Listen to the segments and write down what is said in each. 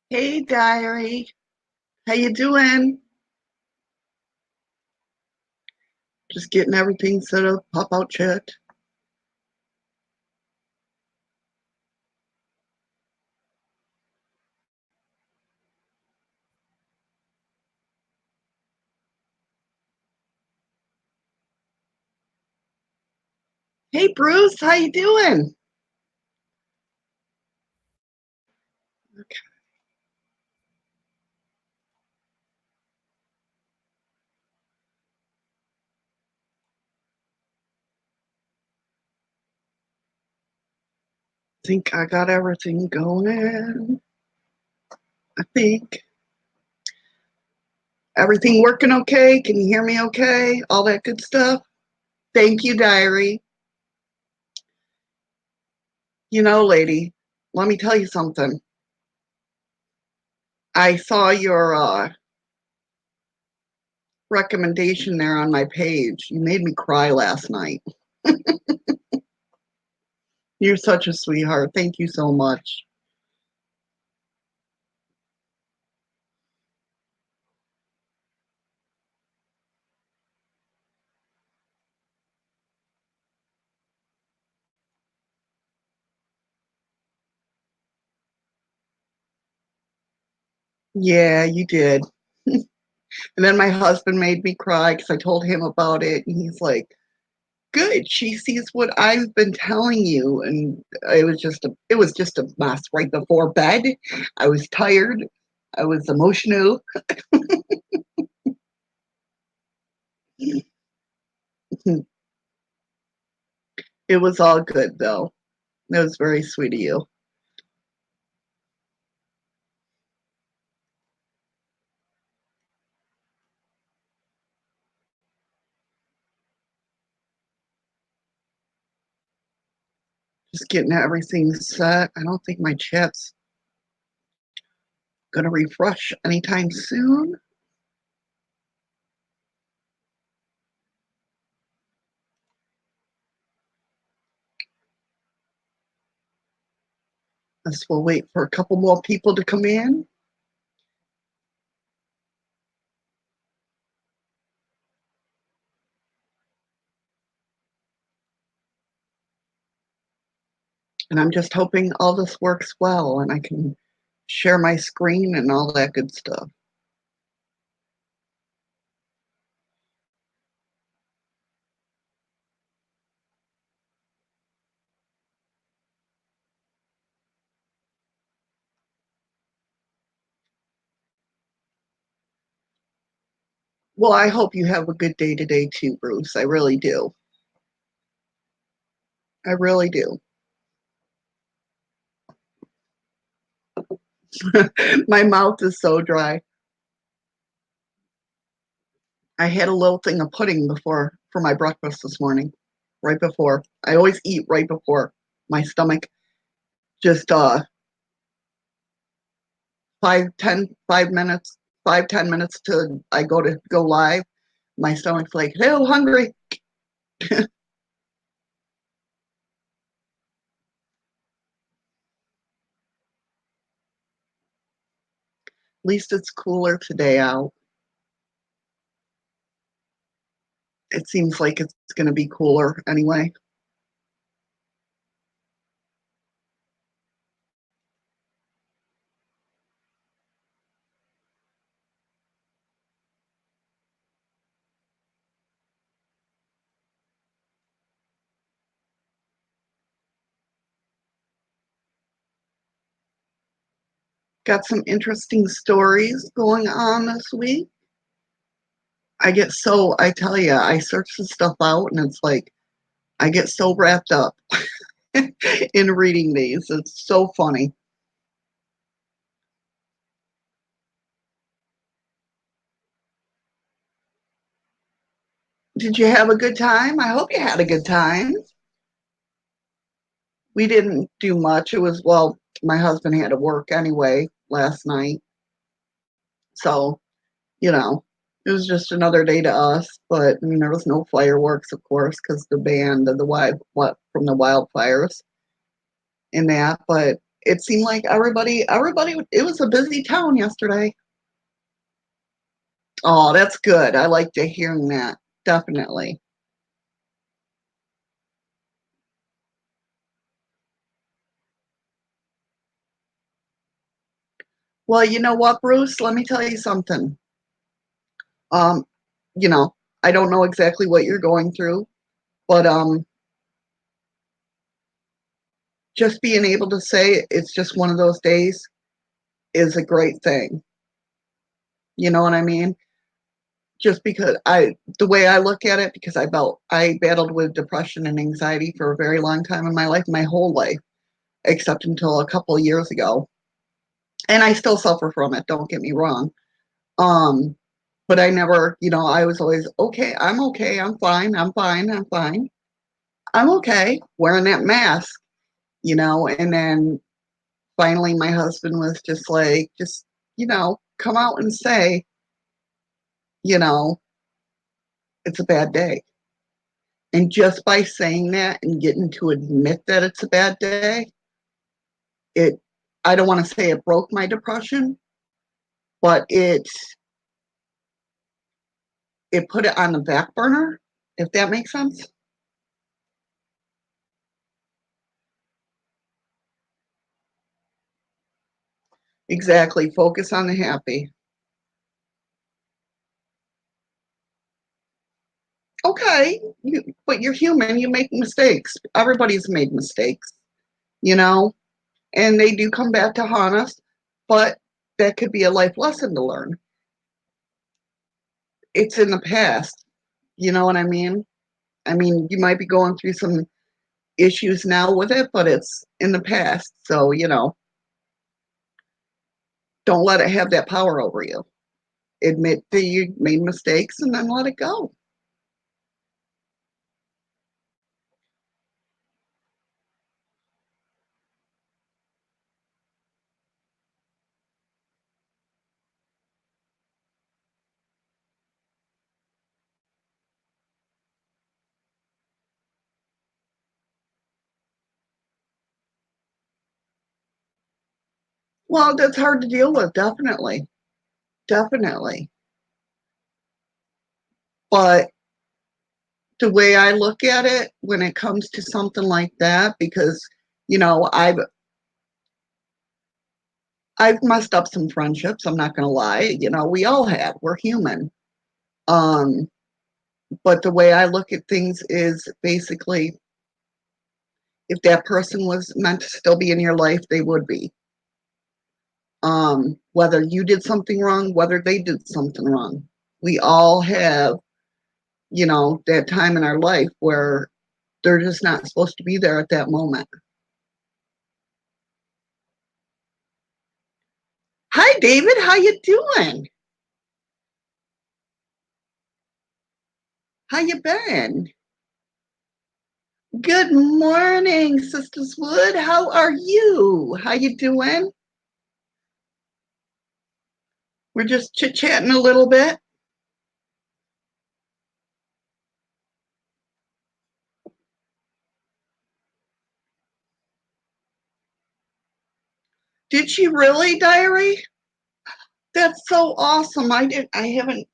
Hey, diary. How you doing? Just getting everything set up, pop out chat. Hey, Bruce, how you doing? Okay. Think I got everything going. I think everything working okay. Can you hear me okay? All that good stuff. Thank you, diary. You know, lady, let me tell you something. I saw your recommendation there on my page. You made me cry last night. You're such a sweetheart. Thank you so much. Yeah, you did. And then my husband made me cry because I told him about it, and he's like, "Good, she sees what I've been telling you." And it was just a mess right before bed. I was tired. I was emotional. It was all good though. It was very sweet of you. Just getting everything set. I don't think my chat's gonna refresh anytime soon. Guess we'll wait for a couple more people to come in. And I'm just hoping all this works well and I can share my screen and all that good stuff. Well, I hope you have a good day today too, Bruce. I really do. I really do. My mouth is so dry. I had a little thing of pudding before for my breakfast this morning. Right before. I always eat right before my stomach just 5, 10 5, 10 minutes to I go live. My stomach's like, "Hello, hungry." At least it's cooler today out. It seems like it's going to be cooler anyway. Got some interesting stories going on this week. I tell you, I search this stuff out and it's like, I get so wrapped up in reading these. It's so funny. Did you have a good time? I hope you had a good time. We didn't do much. Well, my husband had to work anyway last night. So, you know, it was just another day to us. But I mean, there was no fireworks, of course, because the band of the wild, what from the wildfires and that. But it seemed like everybody, it was a busy town yesterday. Oh, that's good. I like to hearing that. Definitely. Well, you know what, Bruce? Let me tell you something. Um, you know, I don't know exactly what you're going through, but just being able to say it's just one of those days is a great thing. You know what I mean? Just because the way I look at it, because I battled with depression and anxiety for a very long time in my life, my whole life, except until a couple of years ago. And I still suffer from it, don't get me wrong. Um, but I never, I was always okay, I'm fine, I'm fine, I'm fine. I'm okay, wearing that mask, and then finally my husband was just like, come out and say, you know, it's a bad day. And just by saying that and getting to admit that it's a bad day, it I don't want to say it broke my depression, but it put it on the back burner, if that makes sense. Exactly. Focus on the happy. Okay, but you're human. You make mistakes. Everybody's made mistakes, you know, and they do come back to haunt us. But that could be a life lesson to learn. It's in the past. You know what I mean? I mean, you might be going through some issues now with it, but it's in the past. So, don't let it have that power over you. Admit that you made mistakes and then let it go. Well, that's hard to deal with, definitely. Definitely. But the way I look at it when it comes to something like that, because, you know, I've I've messed up some friendships, I'm not gonna lie. We all have. We're human. Um, but the way I look at things is basically if that person was meant to still be in your life, they would be. Whether you did something wrong, whether they did something wrong. We all have, that time in our life where they're just not supposed to be there at that moment. Hi, David. How you doing? How you been? Good morning, Sisters Wood. How are you? How you doing? We're just chit-chatting a little bit. Did she really, Diary? That's so awesome. I haven't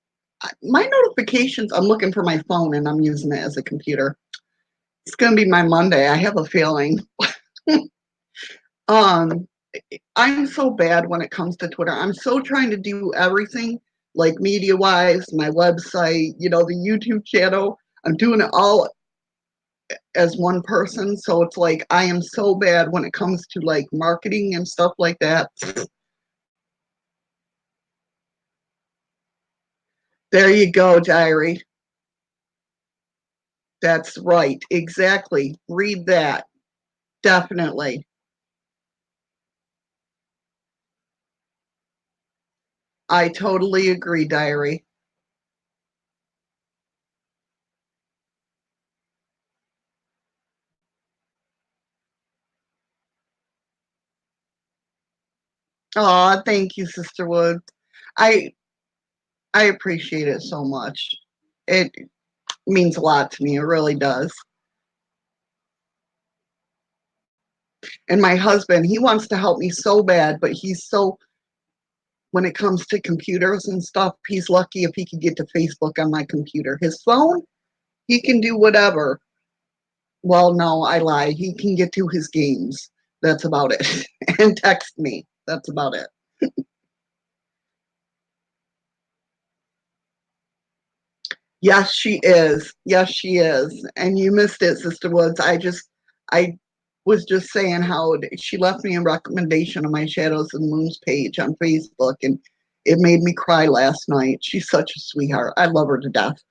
my notifications, I'm looking for my phone and I'm using it as a computer. It's gonna be my Monday. I have a feeling. Um, I'm so bad when it comes to Twitter. I'm so trying to do everything, like media wise, my website, the YouTube channel. I'm doing it all as one person. So it's like I am so bad when it comes to like marketing and stuff like that. There you go, Diary. That's right. Exactly. Read that. Definitely. I totally agree, Diary. Oh, thank you, Sister Wood. I I appreciate it so much. It means a lot to me. It really does. And my husband, he wants to help me so bad, but he's so, when it comes to computers and stuff, he's lucky if he can get to Facebook on my computer. His phone, he can do whatever. Well, no, I lie. He can get to his games. That's about it. And text me. That's about it. Yes, she is. Yes, she is. And you missed it, Sister Woods. I was just saying how she left me a recommendation on my Shadows and Moons page on Facebook, and it made me cry last night. She's such a sweetheart. I love her to death.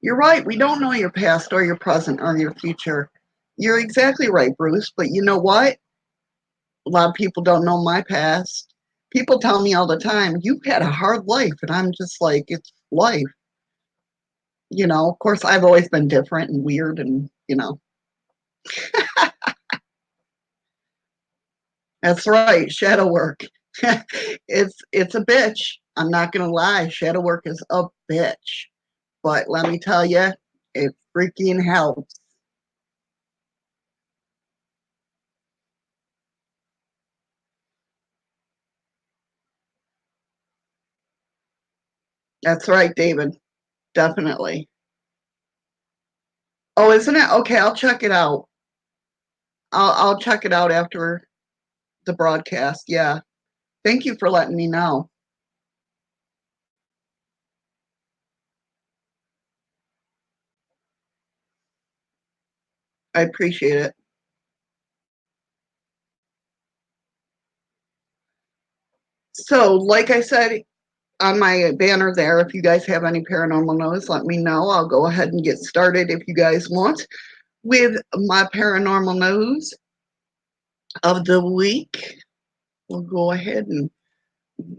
You're right. We don't know your past or your present or your future. You're exactly right, Bruce. But you know what? A lot of people don't know my past. People tell me all the time, you've had a hard life. And I'm just like, it's life. Of course, I've always been different and weird and. That's right, shadow work. It's a bitch. I'm not gonna lie, shadow work is a bitch. But let me tell you, it freaking helps. That's right, David. Definitely. Oh, isn't it? Okay, I'll check it out. I'll check it out after the broadcast. Yeah. Thank you for letting me know. I appreciate it. So, like I said on my banner there, if you guys have any paranormal news, let me know. I'll go ahead and get started if you guys want with my paranormal news of the week. We'll go ahead and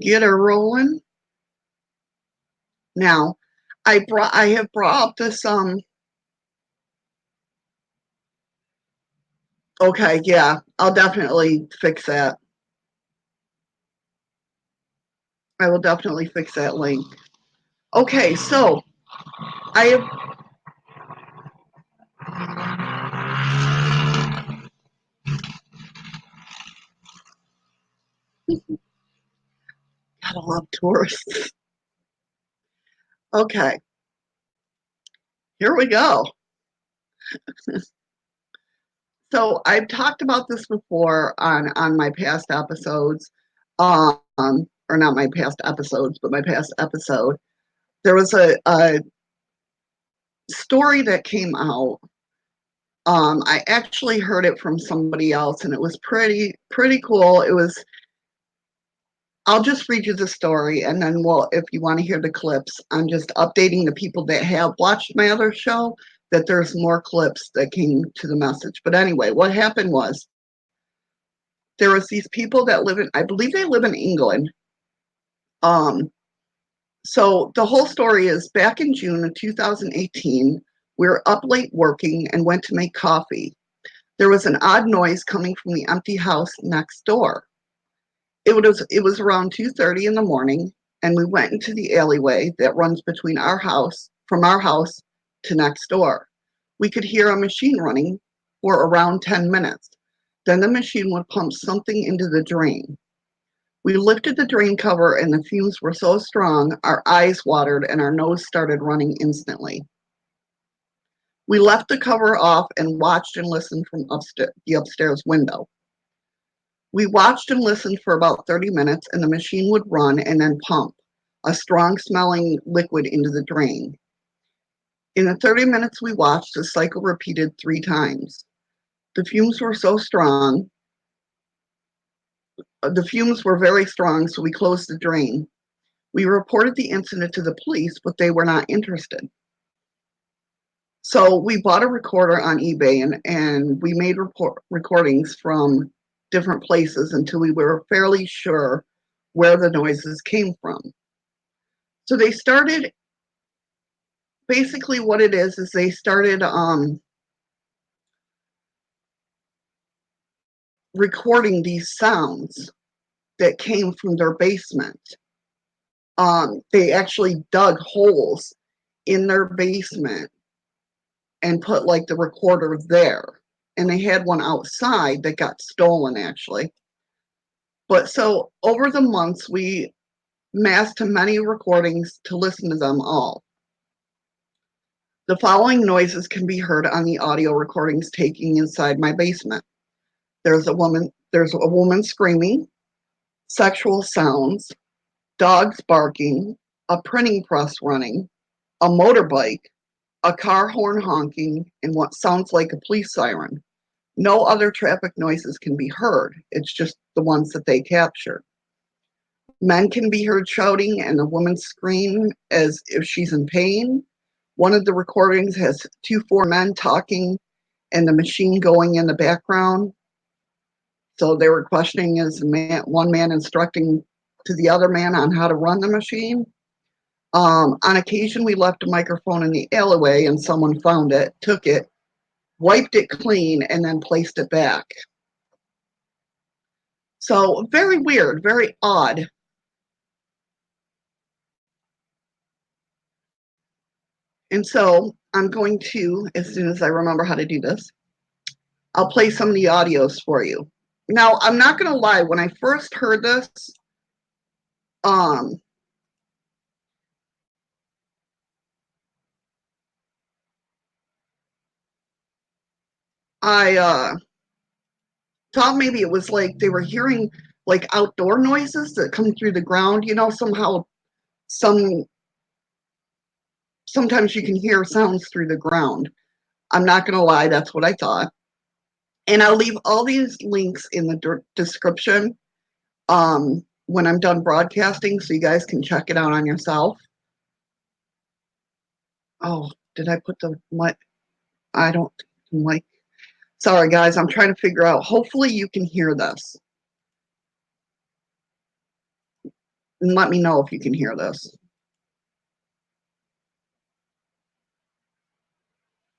get her rolling. Now, I have brought up this okay, yeah, I'll definitely fix that. I will definitely fix that link. Okay, so I have gotta love tourists. Okay, here we go. So I've talked about this before on my past episodes, or not my past episodes, but my past episode. There was a story that came out. I actually heard it from somebody else, and it was pretty cool. It was. I'll just read you the story, and then if you want to hear the clips, I'm just updating the people that have watched my other show that there's more clips that came to the message. But anyway, what happened was there was these people that live in, I believe they live in England. Um, so the whole story is back in June of 2018, we were up late working and went to make coffee. There was an odd noise coming from the empty house next door. It was around 2:30 in the morning, and we went into the alleyway that runs between our house to next door. We could hear a machine running for around 10 minutes. Then the machine would pump something into the drain. We lifted the drain cover, and the fumes were so strong our eyes watered and our nose started running instantly. We left the cover off and watched and listened from the upstairs window. We watched and listened for about 30 minutes, and the machine would run and then pump a strong smelling liquid into the drain. In the 30 minutes we watched, the cycle repeated 3 times. The fumes were so strong, the fumes were very strong, so we closed the drain. We reported the incident to the police, but they were not interested. So we bought a recorder on eBay and we made recordings from different places until we were fairly sure where the noises came from. So they started basically what it is they started recording these sounds that came from their basement. They actually dug holes in their basement and put like the recorder there. And they had one outside that got stolen actually. But so over the months, we massed many recordings to listen to them all. The following noises can be heard on the audio recordings taken inside my basement. There's a woman screaming, sexual sounds, dogs barking, a printing press running, a motorbike, a car horn honking, and what sounds like a police siren. No other traffic noises can be heard. It's just the ones that they capture. Men can be heard shouting and a woman scream as if she's in pain. One of the recordings has 4 men talking and the machine going in the background. So they were questioning one man instructing to the other man on how to run the machine. On occasion, we left a microphone in the alleyway and someone found it, took it, wiped it clean, and then placed it back. So very weird, very odd. And so I'm going to, as soon as I remember how to do this, I'll play some of the audios for you. Now, I'm not going to lie, when I first heard this, um, I thought maybe it was like they were hearing like outdoor noises that come through the ground, somehow sometimes you can hear sounds through the ground. I'm not going to lie, that's what I thought. And I'll leave all these links in the description when I'm done broadcasting so you guys can check it out on yourself. Oh, did I put the mic? I don't like. Sorry, guys, I'm trying to figure out. Hopefully, you can hear this. And let me know if you can hear this.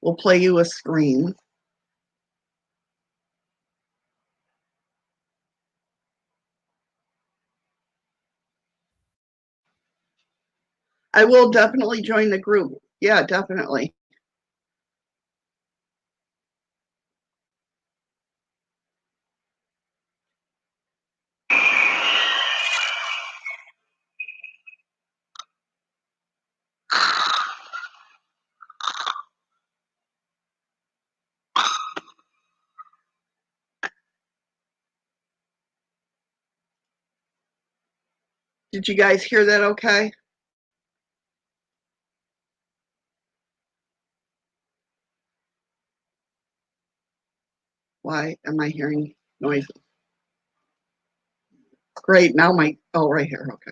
We'll play you a screen. I will definitely join the group. Yeah, definitely. Did you guys hear that okay? Why am I hearing noises? Great, now right here, okay.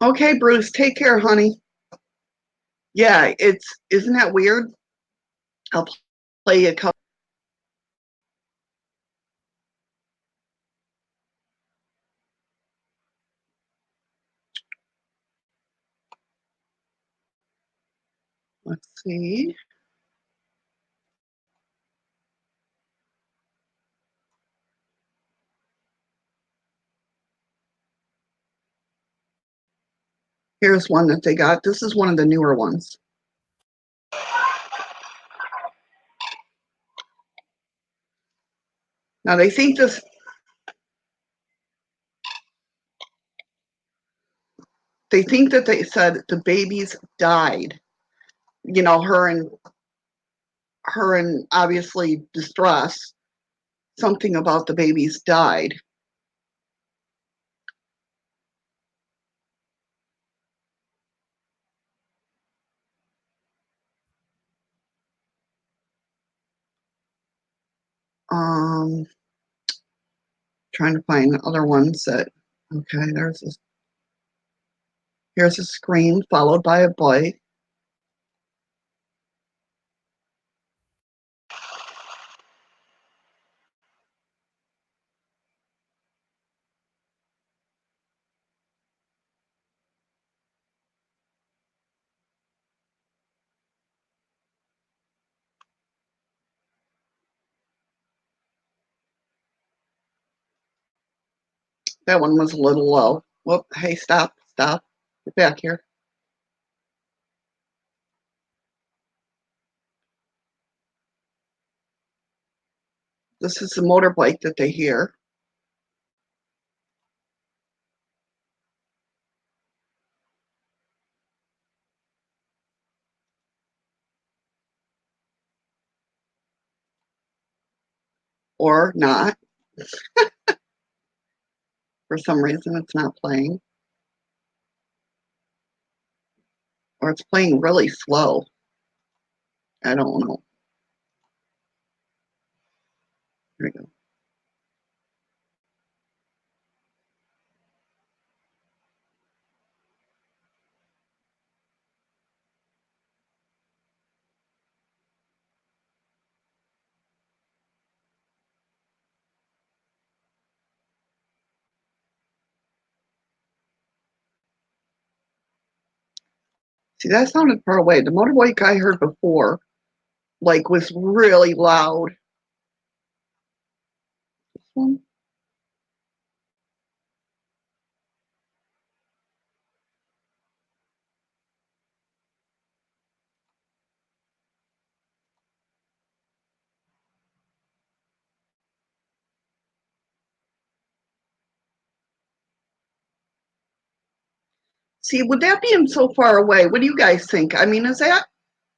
Okay, Bruce, take care, honey. Yeah, isn't that weird? I'll play a couple. Let's see. Here's one that they got. This is one of the newer ones. Now they think that they said the babies died. Her in obviously distress. Something about the babies died. Um, Trying to find other ones that. Okay, here's a scream followed by a boy. That one was a little low. Whoop, hey, stop, stop. Get back here. This is the motorbike that they hear. Or not. For some reason, it's not playing. Or it's playing really slow. I don't know. Here we go. See, that sounded far away. The motorbike I heard before, like, was really loud. This one? See, would that be so far away? What do you guys think? I mean, is that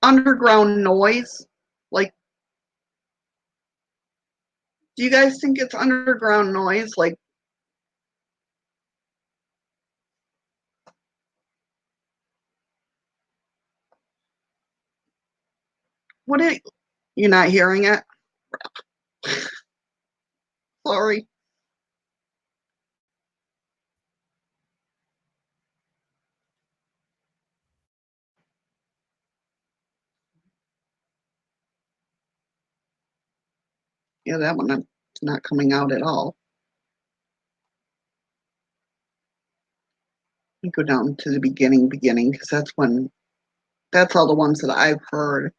underground noise? Like, do you guys think it's underground noise? Like, what it, you're not hearing it? Sorry. Yeah, that one it's not coming out at all. Let me go down to the beginning, because that's all the ones that I've heard.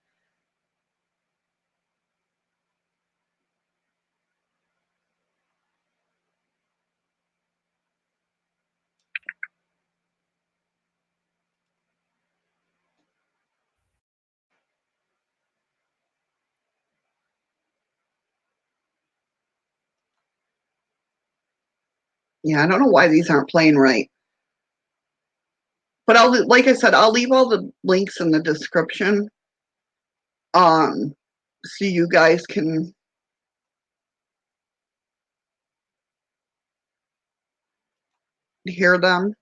Yeah, I don't know why these aren't playing right. But like I said, I'll leave all the links in the description. So you guys can hear them.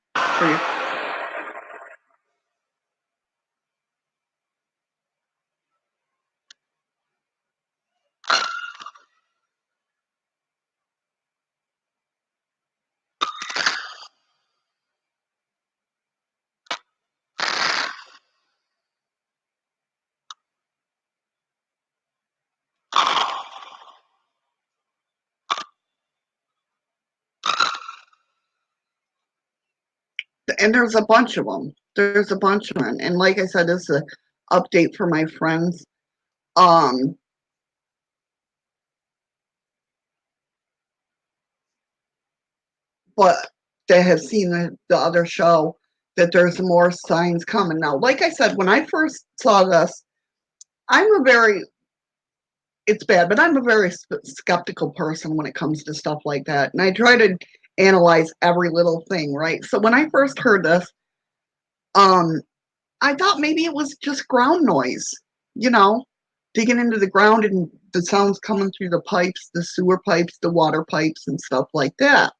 And there's a bunch of them. There's a bunch of them. And like I said, this is an update for my friends. Um, but they have seen the other show that there's more signs coming. Now, like I said, when I first saw this, I'm a very, it's bad, but I'm a very skeptical person when it comes to stuff like that. And I try to analyze every little thing, right? So when I first heard this, um, I thought maybe it was just ground noise, you know, digging into the ground and the sounds coming through the pipes, the sewer pipes, the water pipes, and stuff like that.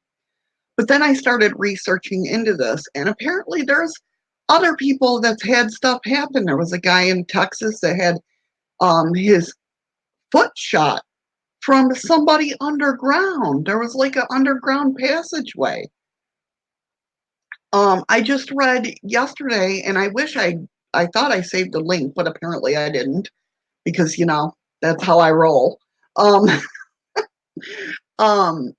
But then I started researching into this, and apparently there's other people that's had stuff happen. There was a guy in Texas that had his foot shot from somebody underground. There was like an underground passageway. I just read yesterday, and I thought I saved the link, but apparently I didn't because that's how I roll. Um, um,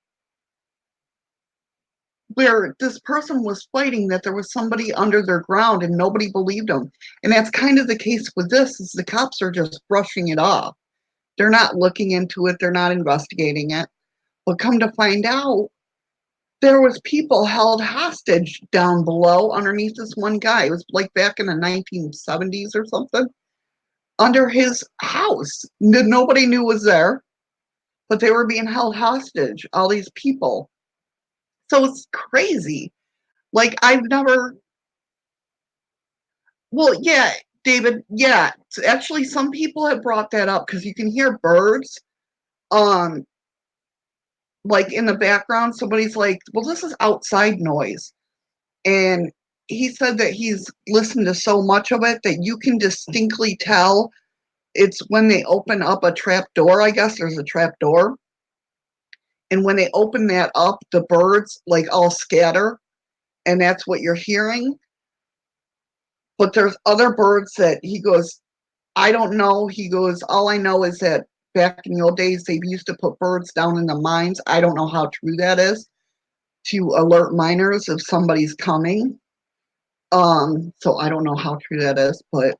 where this person was fighting that there was somebody under their ground and nobody believed them, and that's kind of the case with this. Is the cops are just brushing it off. They're not looking into it. They're not investigating it. But come to find out, there was people held hostage down below underneath this one guy. It was like back in the 1970s or something, under his house. Nobody knew was there, but they were being held hostage, all these people. So it's crazy. Like, I've never, well, yeah, David, yeah. Actually, some people have brought that up because you can hear birds, um, like in the background. Somebody's like, well, this is outside noise. And he said that he's listened to so much of it that you can distinctly tell it's when they open up a trap door. I guess there's a trap door. And when they open that up, the birds like all scatter, and that's what you're hearing. But there's other birds that he goes, I don't know. He goes, all I know is that back in the old days, they used to put birds down in the mines. I don't know how true that is, to alert miners if somebody's coming. So I don't know how true that is, but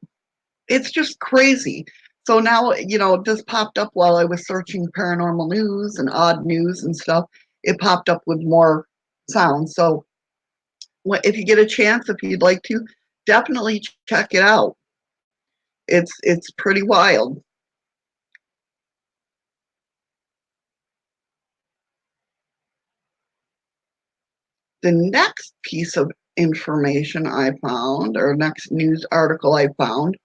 it's just crazy. So now, this popped up while I was searching paranormal news and odd news and stuff. It popped up with more sounds. So if you get a chance, if you'd like to, definitely check it out. It's pretty wild. The next piece of information I found, or next news article I found,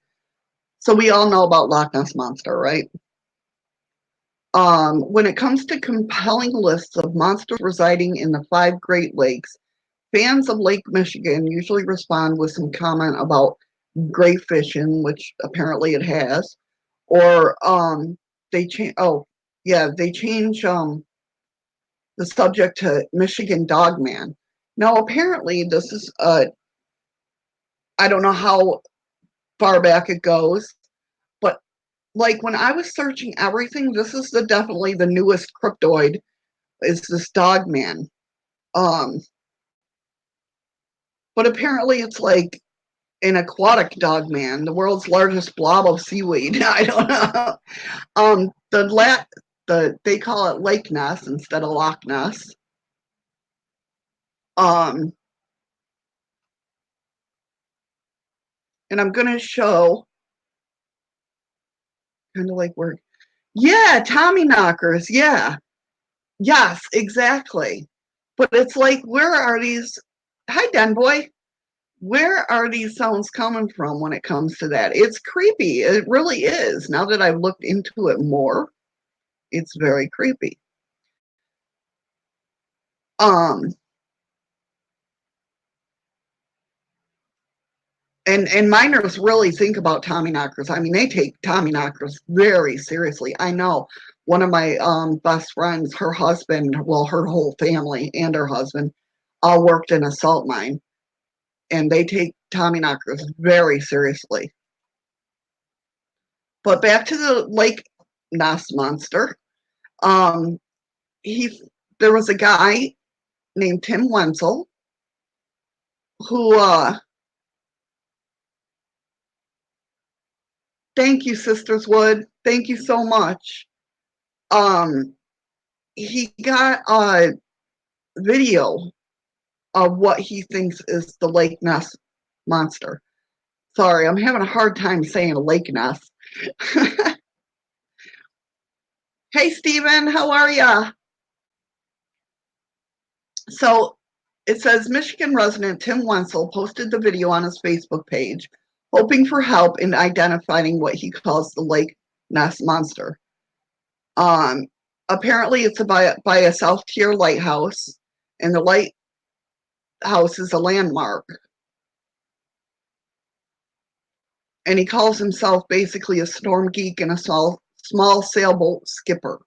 so we all know about Loch Ness Monster, right? When it comes to compelling lists of monsters residing in the 5 Great Lakes, fans of Lake Michigan usually respond with some comment about gray fishing, which apparently it has, or they change. Oh, yeah, they change the subject to Michigan Dogman. Now, apparently, this is I don't know how far back it goes, but like when I was searching everything, this is definitely the newest cryptoid. Is this Dogman? Um, but apparently, it's like an aquatic dogman, the world's largest blob of seaweed. I don't know. They call it Lake Ness instead of Loch Ness. Um, and I'm gonna show kind of like where, yeah, Tommy knockers, yeah, yes, exactly. But it's like, where are these? Hi, Den Boy. Where are these sounds coming from when it comes to that? It's creepy. It really is. Now that I've looked into it more, it's very creepy. Um, and miners really think about Tommyknockers. I mean, they take Tommyknockers very seriously. I know one of my best friends, her husband, well, her whole family and her husband all worked in a salt mine, and they take Tommyknockers very seriously. But back to the Lake Ness monster. Um, he there was a guy named Tim Wenzel who thank you, Sisters Wood. Thank you so much. Um, he got a video of what he thinks is the Lake Ness monster. Sorry, I'm having a hard time saying Lake Ness. Hey, Steven, how are ya? So it says Michigan resident Tim Wenzel posted the video on his Facebook page, hoping for help in identifying what he calls the Lake Ness monster. Um, Apparently, it's by a South Tier lighthouse, and the lighthouse is a landmark. And he calls himself basically a storm geek and a small sailboat skipper.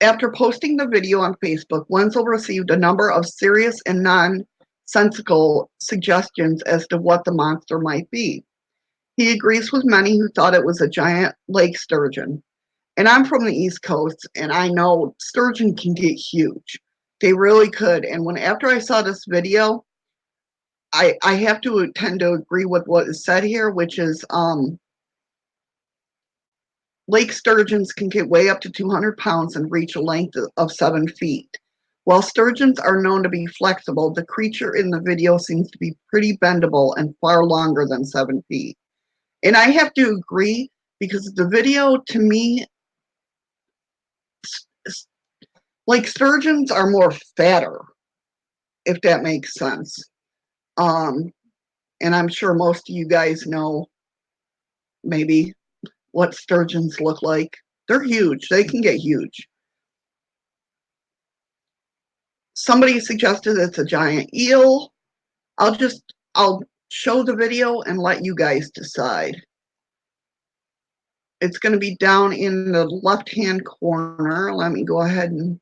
After posting the video on Facebook, Wenzel received a number of serious and nonsensical suggestions as to what the monster might be. He agrees with many who thought it was a giant lake sturgeon. And I'm from the East Coast, and I know sturgeon can get huge. They really could. And after I saw this video, I have to tend to agree with what is said here, which is lake sturgeons can get way up to 200 pounds and reach a length of 7 feet. While sturgeons are known to be flexible, the creature in the video seems to be pretty bendable and far longer than 7 feet. And I have to agree because the video to me, like sturgeons are more fatter, if that makes sense. Um, and I'm sure most of you guys know maybe what sturgeons look like. They're huge. They can get huge. Somebody suggested it's a giant eel. I'll show the video and let you guys decide. It's going to be down in the left-hand corner. Let me go ahead and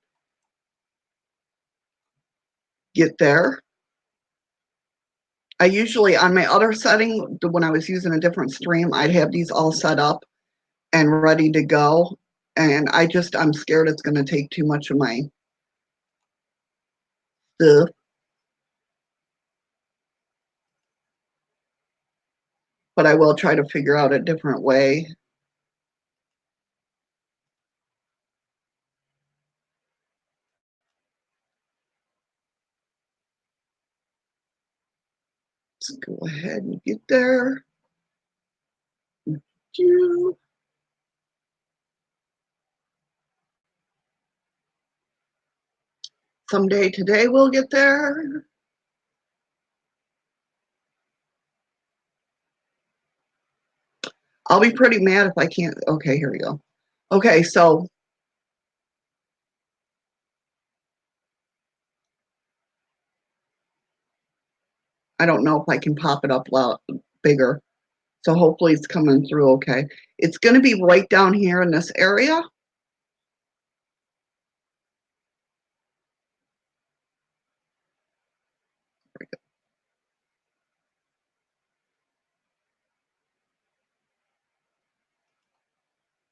get there. I usually, on my other setting, when I was using a different stream, I'd have these all set up and ready to go. And I'm scared it's going to take too much of my stuff. But I will try to figure out a different way. Let's go ahead and get there. Someday today we'll get there. I'll be pretty mad if I can't. Okay, here we go. Okay, so I don't know if I can pop it up loud, bigger. So hopefully it's coming through okay. It's going to be right down here in this area.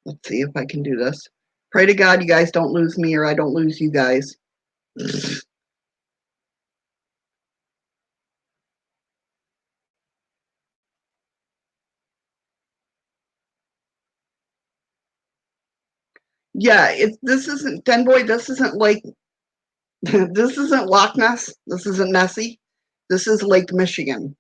Let's see if I can do this. Pray to God you guys don't lose me or I don't lose you guys. Yeah, this isn't Denboy, this isn't Lake this isn't Loch Ness, this isn't Nessie. This is Lake Michigan.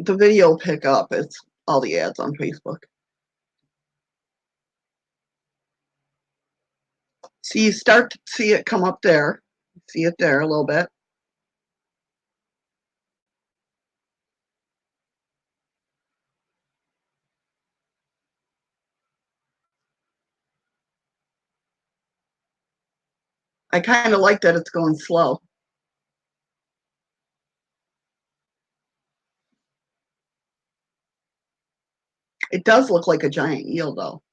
The video will pick up. It's all the ads on Facebook. So you start to see it come up there. See it there a little bit. I kind of like that it's going slow. It does look like a giant eel, though.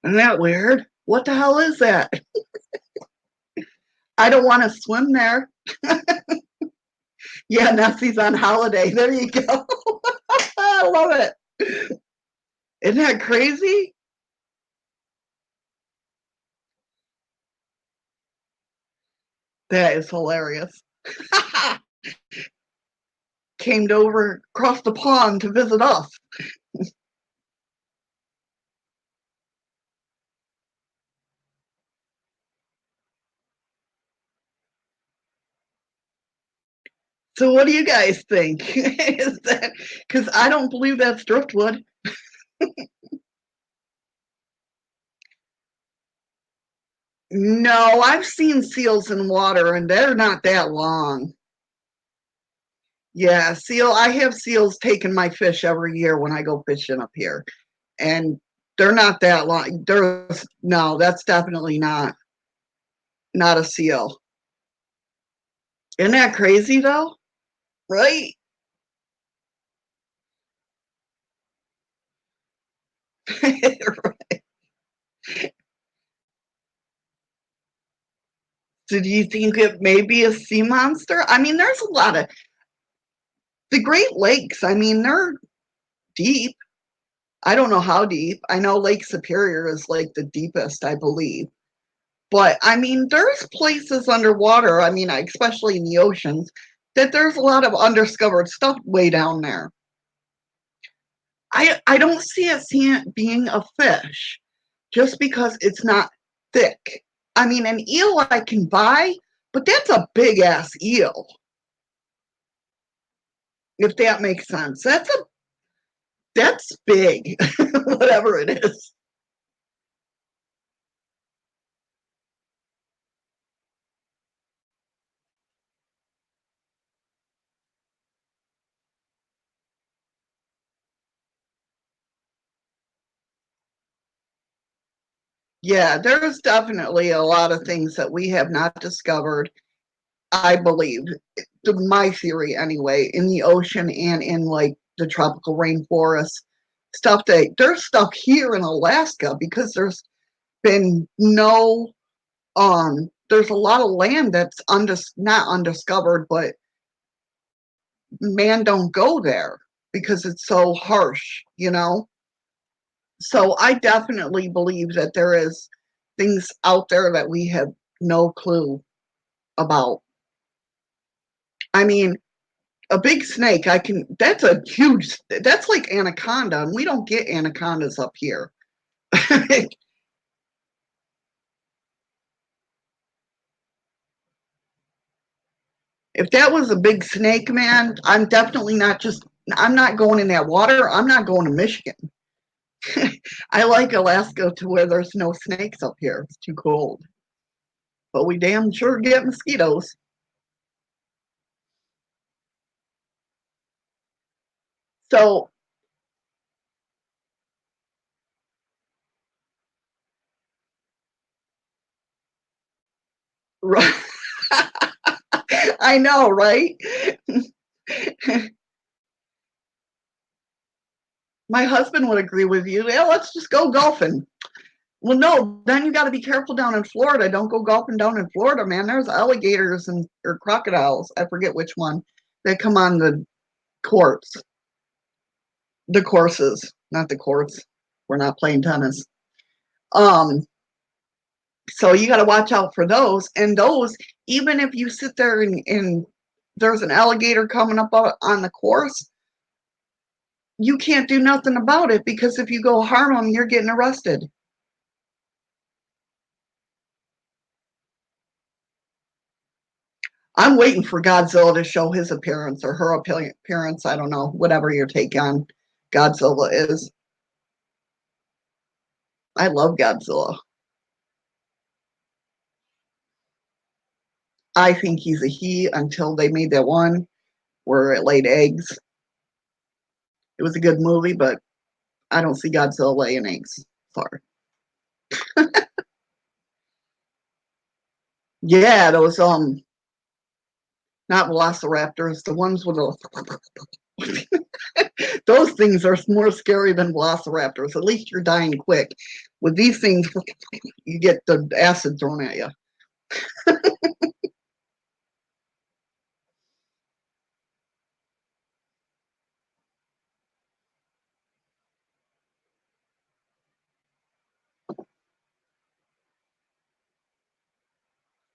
Isn't that weird? What the hell is that? I don't want to swim there. Yeah, Nessie's on holiday. There you go. I love it. Isn't that crazy? That is hilarious. Came over across the pond to visit us. So what do you guys think? Is that because I don't believe that's driftwood? No, I've seen seals in water and they're not that long. Yeah, I have seals taking my fish every year when I go fishing up here. And they're not that long. No, that's definitely not a seal. Isn't that crazy though? Right? Did you think it may be a sea monster? I mean, there's a lot of the Great Lakes. I mean, they're deep. I don't know how deep. I know Lake Superior is like the deepest, I believe. But I mean, there's places underwater, I mean, especially in the oceans, that there's a lot of undiscovered stuff way down there. I don't see it being a fish just because it's not thick. I mean, an eel I can buy, but that's a big ass eel, if that makes sense. That's big, whatever it is. Yeah, there's definitely a lot of things that we have not discovered, I believe, my theory anyway, in the ocean and in like the tropical rainforest stuff. That there's stuff here in Alaska because there's been no there's a lot of land that's not undiscovered, but man don't go there because it's so harsh, you know. So I definitely believe that there is things out there that we have no clue about. I mean, a big snake, that's a huge, that's like anaconda, and we don't get anacondas up here. If that was a big snake, man, I'm not going in that water. I'm not going to Michigan. I like Alaska to where there's no snakes up here. It's too cold. But we damn sure get mosquitoes. So, I know, right? My husband would agree with you. Yeah, let's just go golfing. Well, no, then you got to be careful down in Florida. Don't go golfing down in Florida, man. There's alligators and or crocodiles. I forget which one. They come on courts, the courses, not the courts. We're not playing tennis. Um, so you got to watch out for those. And those, even if you sit there and there's an alligator coming up on the course, you can't do nothing about it because if you go harm them, you're getting arrested. I'm waiting for Godzilla to show his appearance or her appearance. I don't know, whatever your take on Godzilla is. I love Godzilla. I think he's a he until they made that one where it laid eggs. It was a good movie, but I don't see Godzilla laying eggs. Sorry. Yeah, those not velociraptors, the ones with the those things are more scary than velociraptors. At least you're dying quick. With these things, you get the acid thrown at you.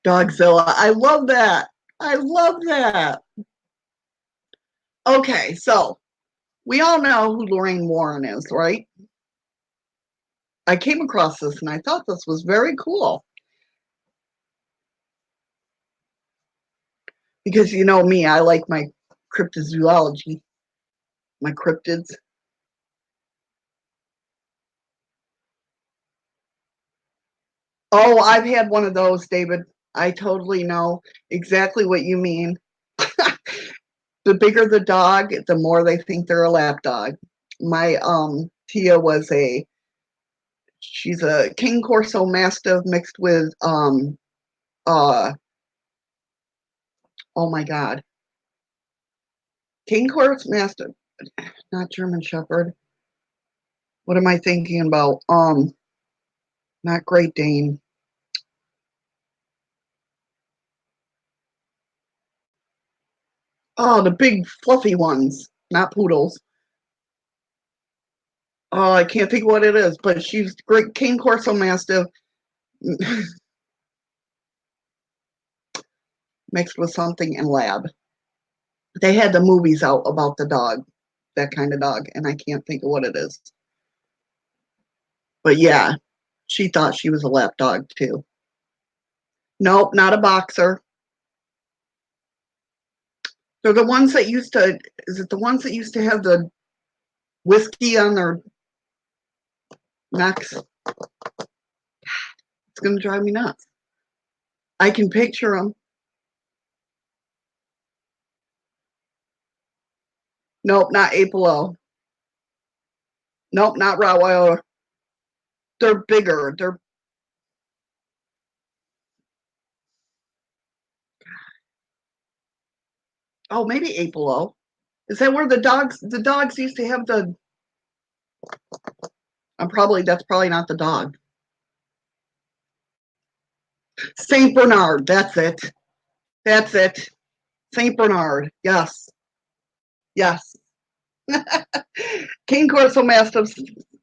Dogzilla. I love that. I love that. Okay, so we all know who Lorraine Warren is, right? I came across this and I thought this was very cool because you know me, I like my cryptozoology, my cryptids. Oh, I've had one of those, David. I totally know exactly what you mean. The bigger the dog, the more they think they're a lap dog. My Tia was she's a King Corso Mastiff mixed with uh Oh my God. King Corse Mastiff, not German Shepherd. What am I thinking about? Not Great Dane. Oh, the big fluffy ones, not poodles. Oh, I can't think what it is, but she's great. King Corso Mastiff mixed with something in lab. They had the movies out about the dog, that kind of dog, and I can't think of what it is. But yeah, she thought she was a lap dog too. Nope, not a boxer. They're the ones that used to, is it the ones that used to have the whiskey on their necks? It's going to drive me nuts. I can picture them. Nope, not Apollo. Nope, not Rottweiler. They're bigger. They're, oh, maybe Apollo. Is that where the dogs used to have the, that's probably not the dog. St. Bernard, that's it. That's it. St. Bernard, yes. Yes. King Corso Mastiffs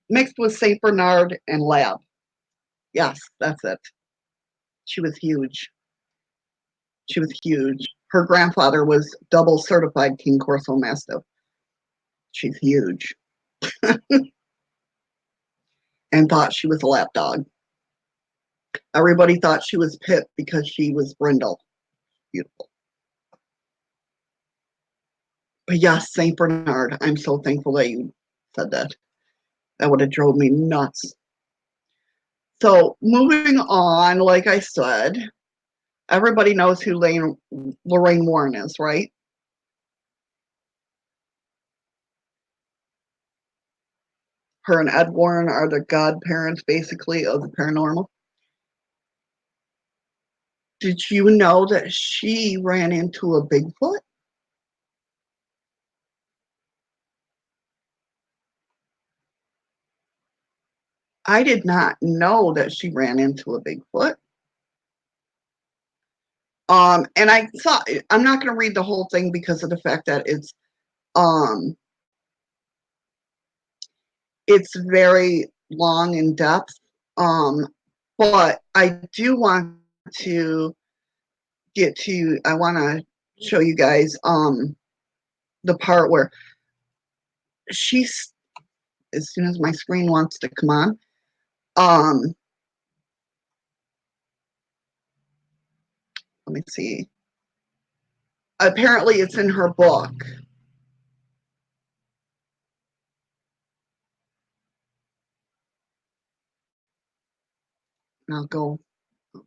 mixed with St. Bernard and Lab. Yes, that's it. She was huge. She was huge. Her grandfather was double certified King Corso Mastiff. She's huge and thought she was a lap dog. Everybody thought she was Pip because she was brindle. Beautiful. But yes, St. Bernard. I'm so thankful that you said that. That would have drove me nuts. So moving on, like I said, everybody knows who Lorraine Warren is, right? Her and Ed Warren are the godparents, basically, of the paranormal. Did you know that she ran into a Bigfoot? I did not know that she ran into a Bigfoot. And I thought I'm not going to read the whole thing because of the fact that um it's very long in depth. Um, but I do want to I want to show you guys the part where she's, as soon as my screen wants to come on, um, let me see. Apparently, it's in her book. I'll go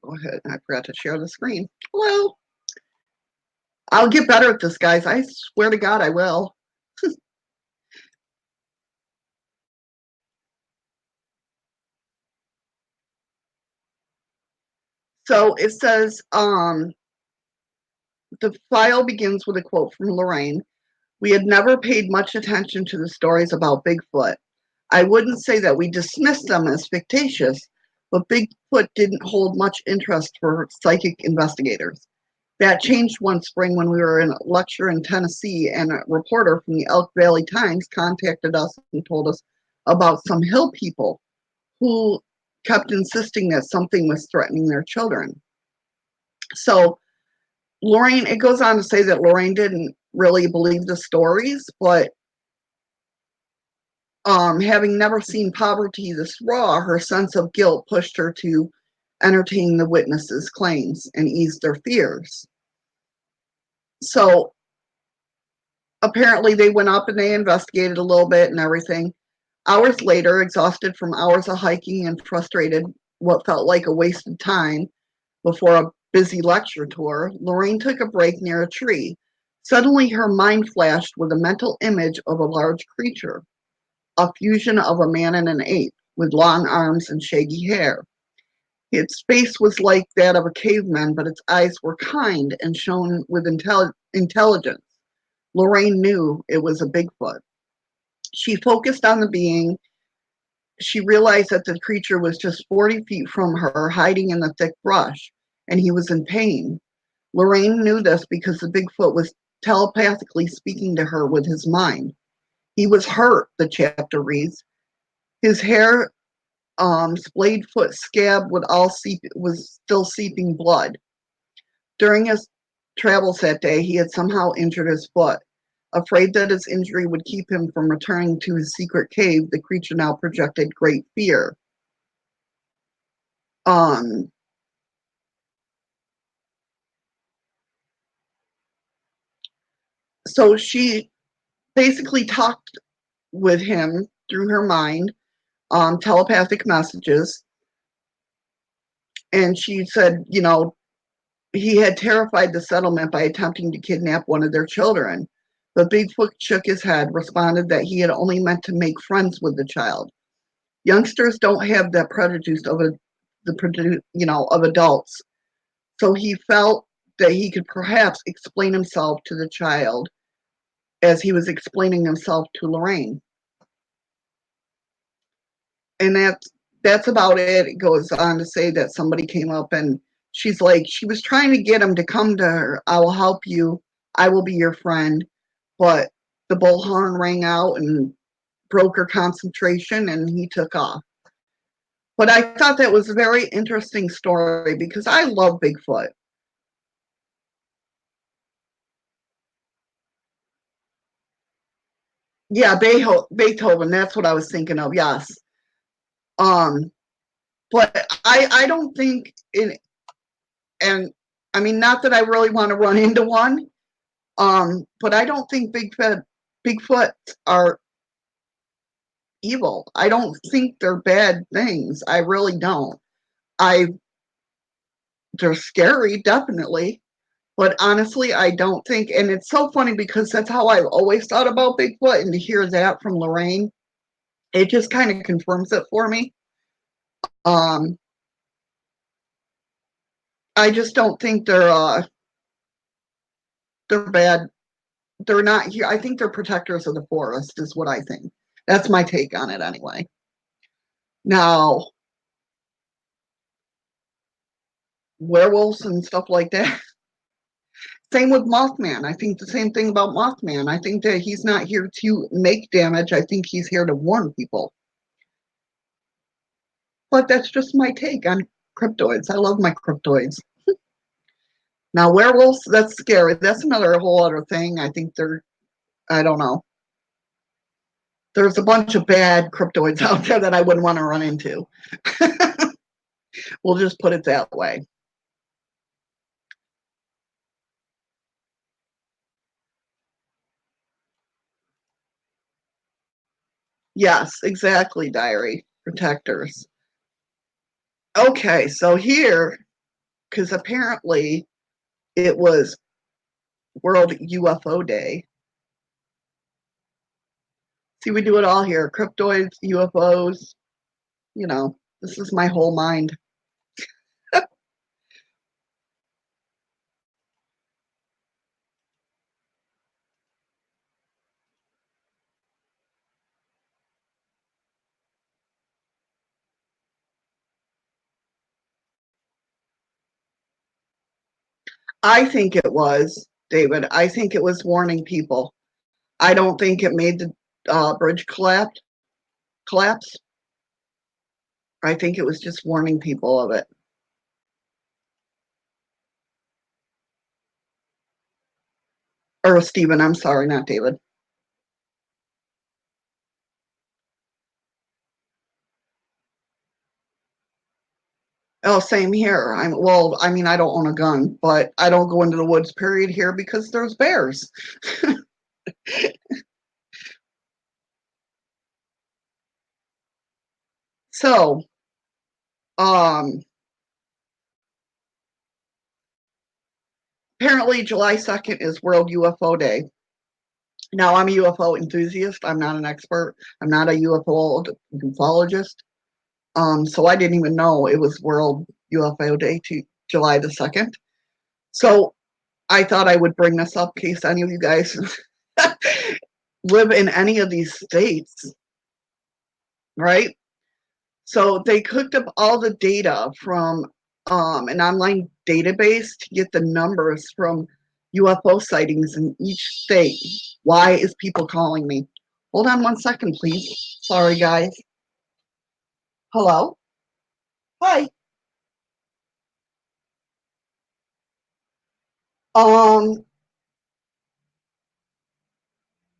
ahead. I forgot to share the screen. Hello. I'll get better at this, guys. I swear to God, I will. So it says, the file begins with a quote from Lorraine. We had never paid much attention to the stories about Bigfoot. I wouldn't say that we dismissed them as fictitious, but Bigfoot didn't hold much interest for psychic investigators. That changed one spring when we were in a lecture in Tennessee, and a reporter from the Elk Valley Times contacted us and told us about some hill people who kept insisting that something was threatening their children. So Lorraine, it goes on to say that Lorraine didn't really believe the stories, but having never seen poverty this raw, her sense of guilt pushed her to entertain the witnesses' claims and ease their fears. So apparently they went up and they investigated a little bit and everything. Hours later, exhausted from hours of hiking and frustrated what felt like a wasted time before a busy lecture tour, Lorraine took a break near a tree. Suddenly, her mind flashed with a mental image of a large creature, a fusion of a man and an ape, with long arms and shaggy hair. Its face was like that of a caveman, but its eyes were kind and shone with intelligence. Lorraine knew it was a Bigfoot. She focused on the being. She realized that the creature was just 40 feet from her, hiding in the thick brush, and he was in pain. Lorraine knew this because the Bigfoot was telepathically speaking to her with his mind. He was hurt, the chapter reads. His hair, splayed foot scab was still seeping blood. During his travels that day, he had somehow injured his foot. Afraid that his injury would keep him from returning to his secret cave, the creature now projected great fear. Um, so she basically talked with him through her mind, telepathic messages, and she said, he had terrified the settlement by attempting to kidnap one of their children. But Bigfoot shook his head, responded that he had only meant to make friends with the child. Youngsters don't have that prejudice of adults. So he felt that he could perhaps explain himself to the child as he was explaining himself to Lorraine. And that's about it. It goes on to say that somebody came up and she's like, she was trying to get him to come to her. I will help you. I will be your friend. But the bullhorn rang out and broke her concentration and he took off. But I thought that was a very interesting story because I love Bigfoot. Yeah, Beethoven, that's what I was thinking of. Yes. Um, but I don't think and I mean, not that I really want to run into one. But I don't think Bigfoot are evil. I don't think they're bad things. I really don't. I They're scary, definitely. But honestly, I don't think, and it's so funny because that's how I've always thought about Bigfoot, and to hear that from Lorraine, it just kind of confirms it for me. Um, I just don't think they're bad. They're not here. I think they're protectors of the forest, is what I think. That's my take on it, anyway. Now, werewolves and stuff like that. Same with Mothman. I think the same thing about Mothman. I think that he's not here to make damage. I think he's here to warn people. But that's just my take on cryptoids. I love my cryptoids. Now, werewolves, that's scary. That's another whole other thing. I think I don't know. There's a bunch of bad cryptoids out there that I wouldn't want to run into. We'll just put it that way. Yes, exactly, diary protectors. Okay, so here, because apparently it was World UFO Day. See, we do it all here. Cryptoids, UFOs, this is my whole mind. I think it was, David. I think it was warning people. I don't think it made the bridge collapse. I think it was just warning people of it. Or Stephen, I'm sorry, not David. Oh, same here. I mean, I don't own a gun, but I don't go into the woods, period, here because there's bears. So, um, apparently July 2nd is World UFO Day. Now, I'm a UFO enthusiast. I'm not an expert. I'm not a UFO ufologist. So I didn't even know it was World UFO Day, July the 2nd. So I thought I would bring this up in case any of you guys live in any of these states, right? So they cooked up all the data from an online database to get the numbers from UFO sightings in each state. Why is people calling me? Hold on 1 second, please. Sorry, guys. Hello? Hi. Um,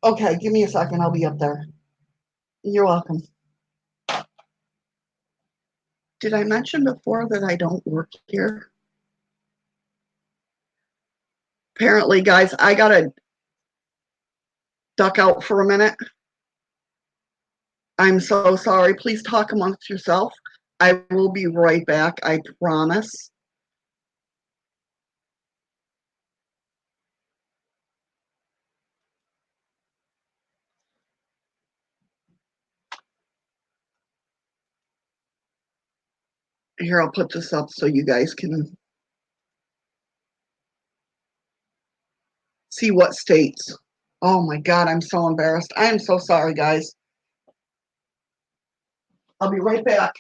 okay, give me a second. I'll be up there. You're welcome. Did I mention before that I don't work here? Apparently, guys, I gotta duck out for a minute. I'm so sorry. Please talk amongst yourself. I will be right back. I promise. Here, I'll put this up so you guys can see what states. Oh my God, I'm so embarrassed. I am so sorry, guys. I'll be right back.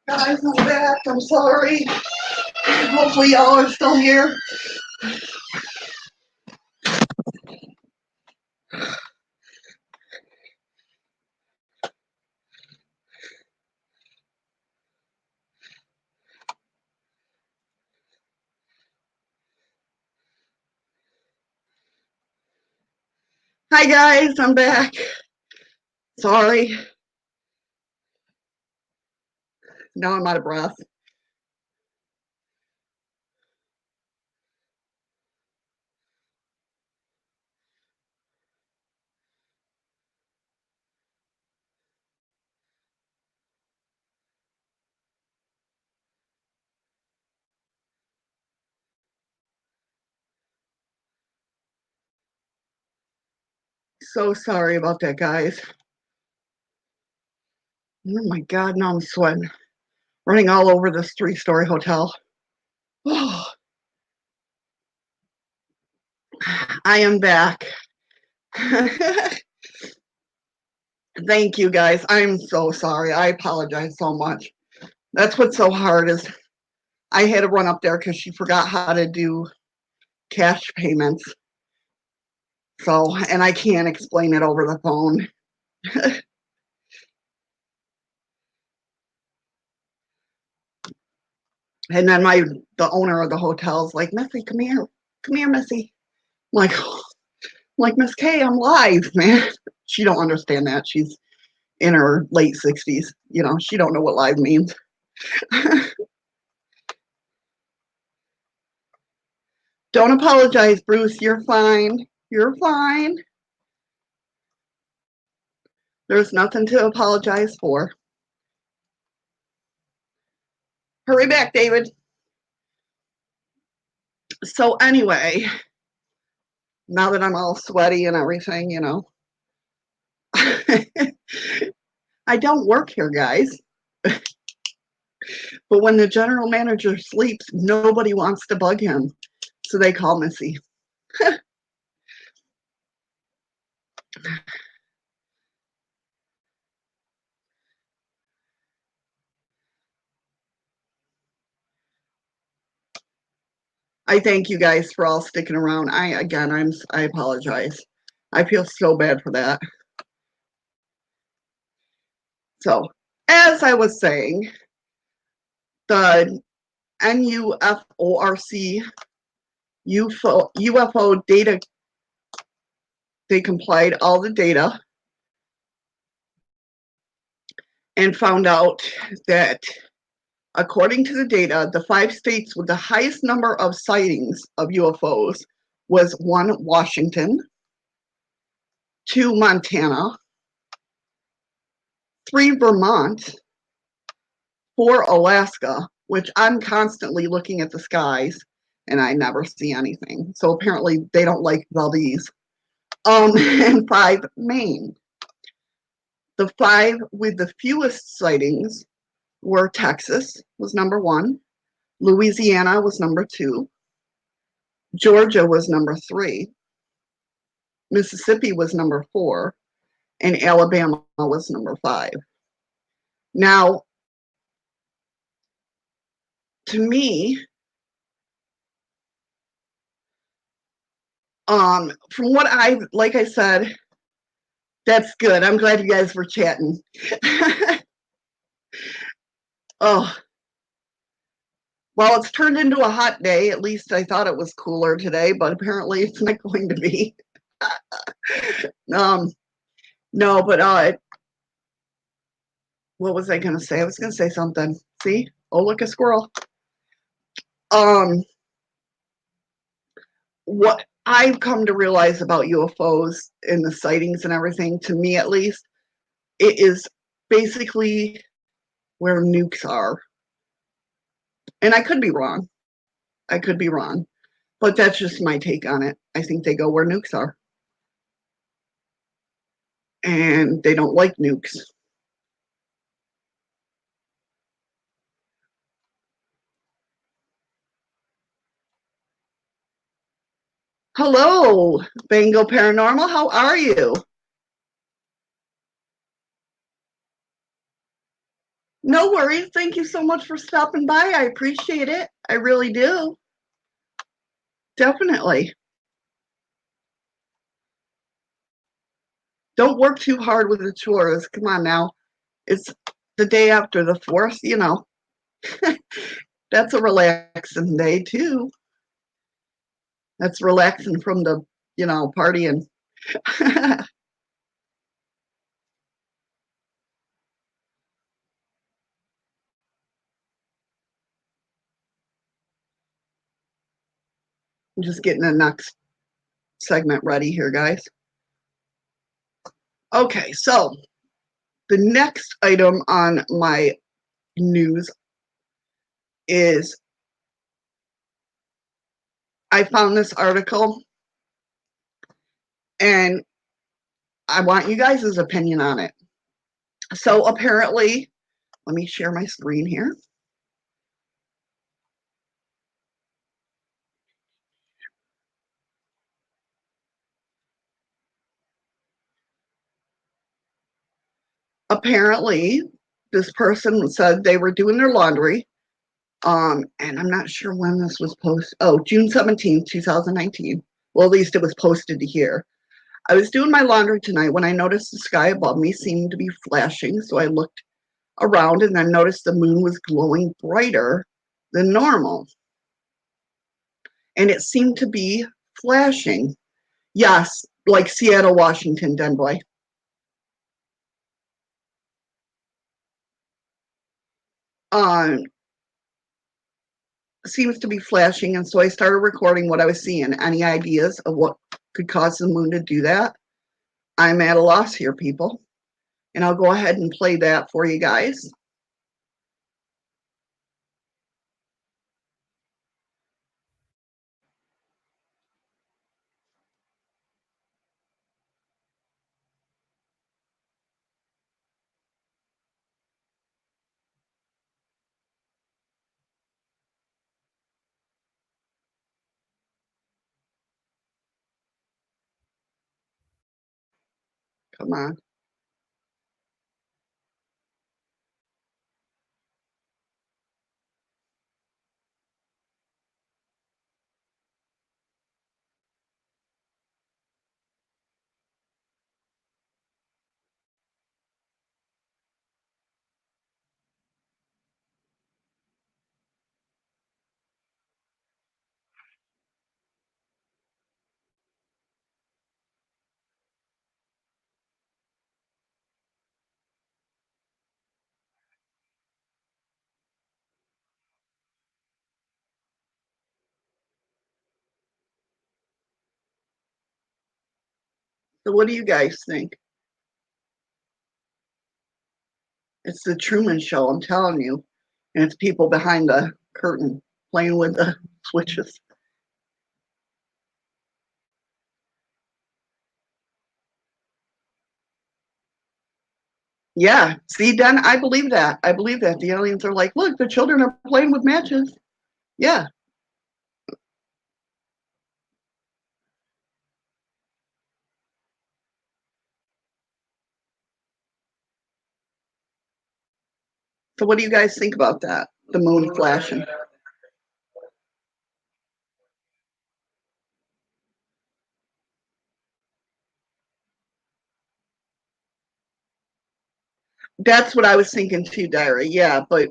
Guys, I'm back. I'm sorry. Hopefully y'all are still here. Hi guys, I'm back. Sorry. Now I'm out of breath. So sorry about that, guys. Oh my God, now I'm sweating. Running all over this 3-story hotel. Oh, I am back. Thank you guys. I'm so sorry. I apologize so much. That's what's so hard is I had to run up there because she forgot how to do cash payments. So, and I can't explain it over the phone. And then the owner of the hotel is like, Missy, come here, Missy. I'm like, Miss K, I'm live, man. She don't understand that. She's in her late 60s. You know, she don't know what live means. Don't apologize, Bruce. You're fine. You're fine. There's nothing to apologize for. Hurry back, David. So anyway, now that I'm all sweaty and everything, you know, I don't work here, guys. But when the general manager sleeps, nobody wants to bug him. So they call Missy. I thank you guys for all sticking around. I apologize. I feel so bad for that. So, as I was saying, the NUFORC UFO data, they complied all the data and found out that according to the data, the 5 states with the highest number of sightings of UFOs was 1, Washington, 2, Montana, 3, Vermont, 4, Alaska, which I'm constantly looking at the skies and I never see anything. So apparently they don't like Valdez. And 5, Maine. The 5 with the fewest sightings were Texas was number 1, Louisiana was number 2, Georgia was number 3, Mississippi was number 4, and Alabama was number 5. Now, to me, from what like I said, that's good. I'm glad you guys were chatting. Oh, well, it's turned into a hot day. At least I thought it was cooler today, but apparently it's not going to be. No, but what was I going to say? I was going to say something. See? Oh, look, a squirrel. What I've come to realize about UFOs and the sightings and everything, to me at least, it is basically where nukes are. And I could be wrong. I could be wrong. But that's just my take on it. I think they go where nukes are. And they don't like nukes. Hello, Bango Paranormal. How are you? No worries. Thank you so much for stopping by. I appreciate it. I really do. Definitely. Don't work too hard with the chores. Come on now. It's the day after the 4th, you know. That's a relaxing day too. That's relaxing from the, partying. I'm just getting the next segment ready here, guys. Okay, so the next item on my news is I found this article and I want you guys' opinion on it. So apparently, let me share my screen here. Apparently, this person said they were doing their laundry. And I'm not sure when this was posted. Oh, June 17th, 2019. Well, at least it was posted to here. I was doing my laundry tonight when I noticed the sky above me seemed to be flashing. So I looked around and then noticed the moon was glowing brighter than normal. And it seemed to be flashing. Yes, like Seattle, Washington, Denboy. Um, seems to be flashing. And so I started recording what I was seeing. Any ideas of what could cause the moon to do that? I'm at a loss here, people. And I'll go ahead and play that for you guys. Come on. So what do you guys think? It's the Truman Show, I'm telling you. And it's people behind the curtain playing with the switches. Yeah. See, Dan, I believe that. I believe that. The aliens are like, look, the children are playing with matches. Yeah. So what do you guys think about that? The moon flashing. That's what I was thinking too, Diary. Yeah, but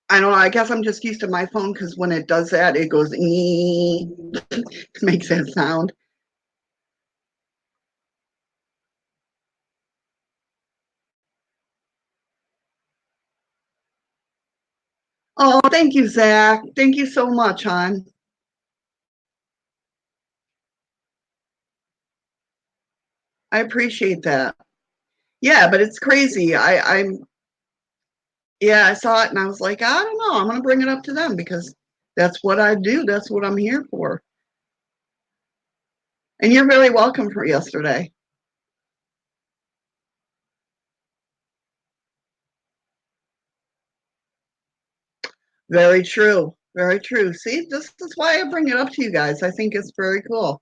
I don't know. I guess I'm just used to my phone because when it does that, it goes makes that sound. Oh, thank you, Zach. Thank you so much, hon. I appreciate that. Yeah, but it's crazy. Yeah, I saw it and I was like, I don't know. I'm gonna bring it up to them because that's what I do. That's what I'm here for. And you're very welcome for yesterday. Very true. Very true. See, this is why I bring it up to you guys. I think it's very cool.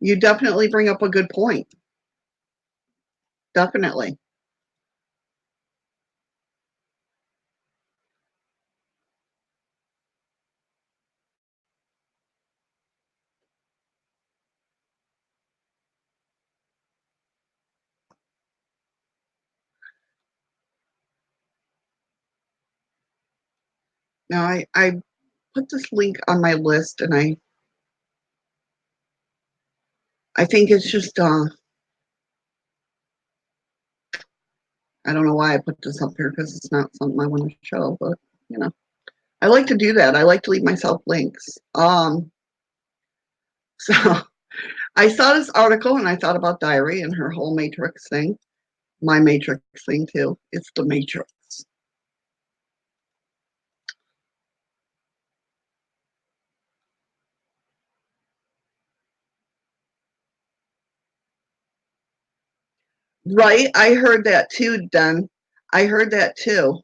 You definitely bring up a good point. Definitely. Now I put this link on my list, and I think it's just, I don't know why I put this up here because it's not something I wanna show, but, you know, I like to do that. I like to leave myself links. So I saw this article and I thought about Diary and her whole Matrix thing, my Matrix thing too. It's the Matrix. Right? I heard that too, Den. I heard that too.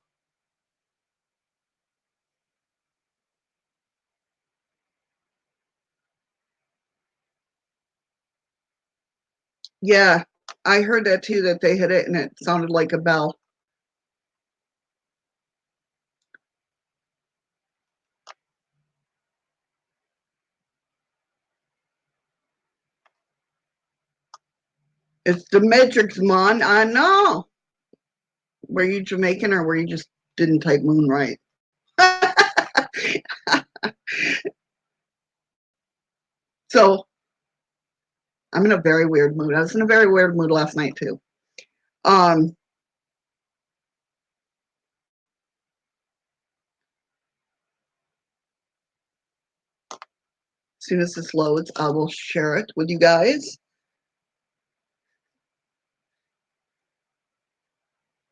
Yeah, I heard that too, that they hit it and it sounded like a bell. It's the Matrix, man. I know. Were you Jamaican or were you just didn't type moon right? So I'm in a very weird mood. I was in a very weird mood last night too. Um, as soon as this loads, I will share it with you guys.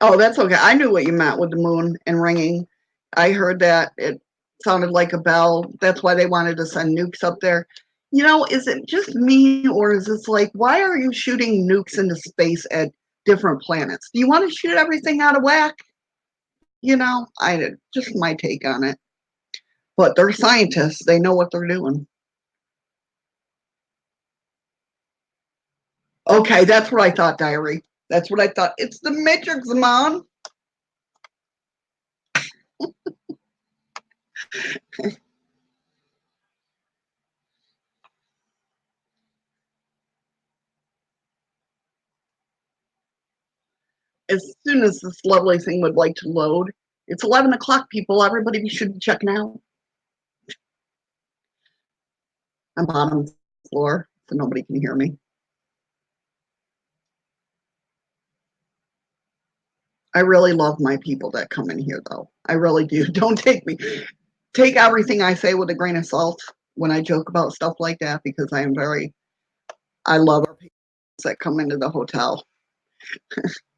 Oh, that's okay. I knew what you meant with the moon and ringing. I heard that it sounded like a bell. That's why they wanted to send nukes up there. You know, is it just me or is this like, why are you shooting nukes into space at different planets? Do you want to shoot everything out of whack? You know, I just my take on it. But they're scientists. They know what they're doing. Okay, that's what I thought, Diary. That's what I thought. It's the Matrix, Mom. As soon as this lovely thing would like to load, it's 11 o'clock, people. Everybody should be checking out. I'm bottom floor, so nobody can hear me. I really love my people that come in here, though. I really do. Don't take everything I say with a grain of salt when I joke about stuff like that because I love our people that come into the hotel.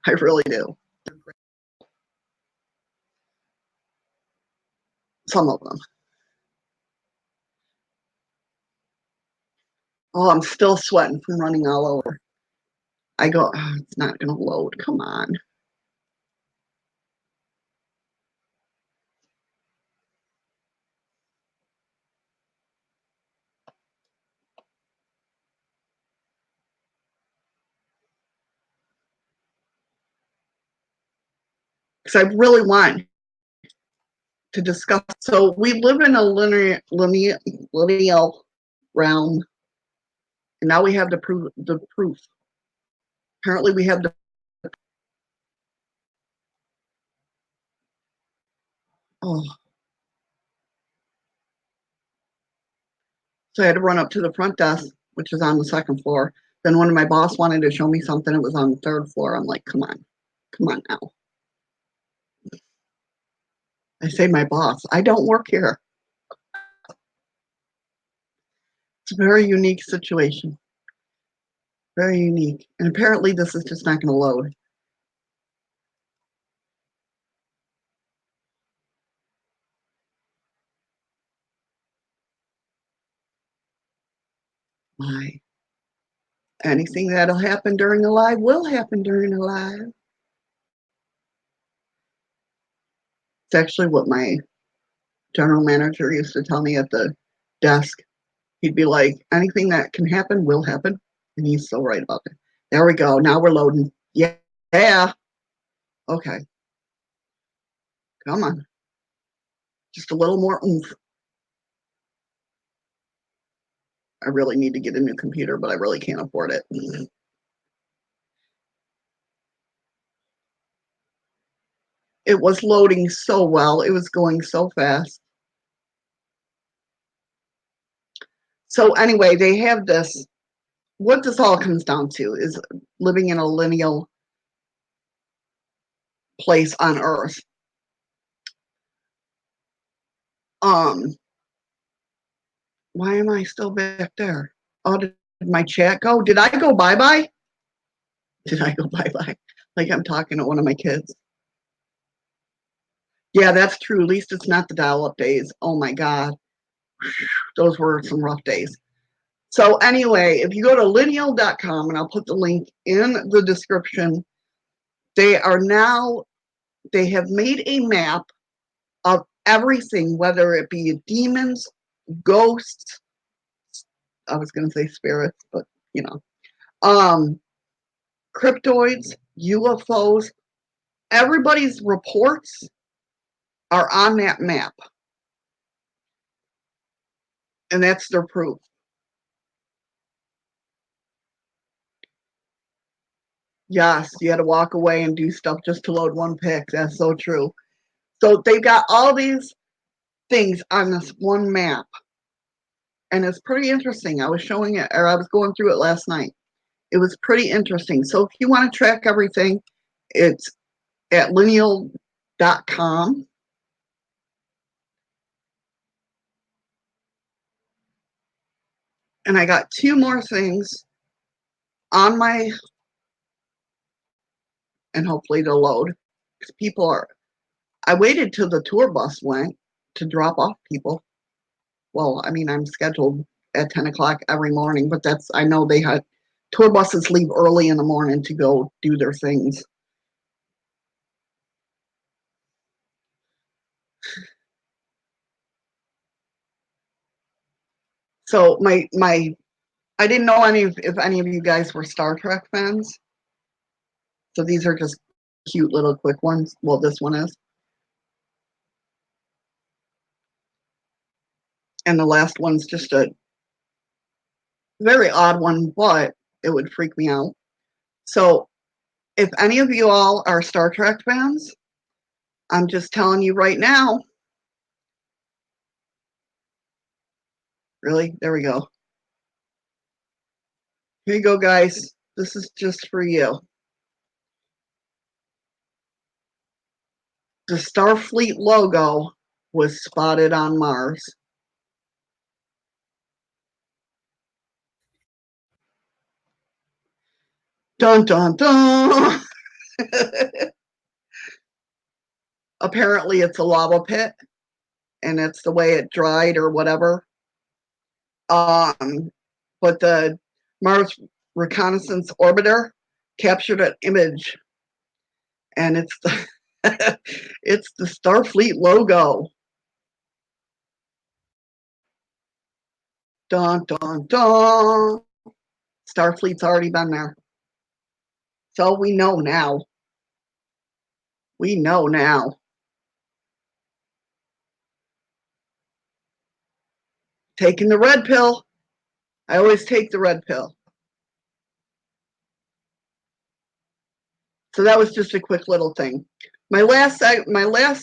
I really do. Some of them. Oh, I'm still sweating from running all over. I go, oh, it's not going to load. Come on. Because I really want to discuss. So we live in a lineal realm, and now we have the proof. Apparently, we have the. Oh, so I had to run up to the front desk, which is on the second floor. Then one of my boss wanted to show me something. It was on the third floor. I'm like, come on now. I say my boss. I don't work here. It's a very unique situation. Very unique. And apparently, this is just not going to load. My anything that'll happen during a live will happen during a live. It's actually what my general manager used to tell me at the desk. He'd be like, anything that can happen will happen. And he's so right about it. There we go. Now we're loading. Yeah. Yeah. Okay. Come on. Just a little more oomph. I really need to get a new computer, but I really can't afford it. It was loading so well. It was going so fast. So anyway, they have this. What this all comes down to is living in a lineal place on Earth. Um, why am I still back there? Oh, did my chat go? Did I go bye-bye? Did I go bye-bye? Like I'm talking to one of my kids. Yeah, that's true. At least it's not the dial-up days. Oh my God. Those were some rough days. So anyway, if you go to lineal.com, and I'll put the link in the description, they have made a map of everything, whether it be demons, ghosts, I was going to say spirits, but you know, um, cryptoids, UFOs, everybody's reports are on that map, and that's their proof. Yes, you had to walk away and do stuff just to load one pic. That's so true. So they've got all these things on this one map, and it's pretty interesting. I was showing it, or I was going through it last night. It was pretty interesting. So if you want to track everything, it's at lineal.com. And I got two more things on my, and hopefully they'll load. Because people are, I waited till the tour bus went to drop off people. Well, I mean, I'm scheduled at 10 o'clock every morning, but that's, I know they had, tour buses leave early in the morning to go do their things. So I didn't know if any of you guys were Star Trek fans. So these are just cute little quick ones. Well, this one is. And the last one's just a very odd one, but it would freak me out. So if any of you all are Star Trek fans, I'm just telling you right now. Really? There we go. Here you go, guys. This is just for you. The Starfleet logo was spotted on Mars. Dun, dun, dun. Apparently, it's a lava pit, and it's the way it dried or whatever. But the Mars Reconnaissance Orbiter captured an image, and it's the it's the Starfleet logo. Dun dun dun. Starfleet's already been there, so we know now. We know now. Taking the red pill. I always take the red pill. So that was just a quick little thing. My last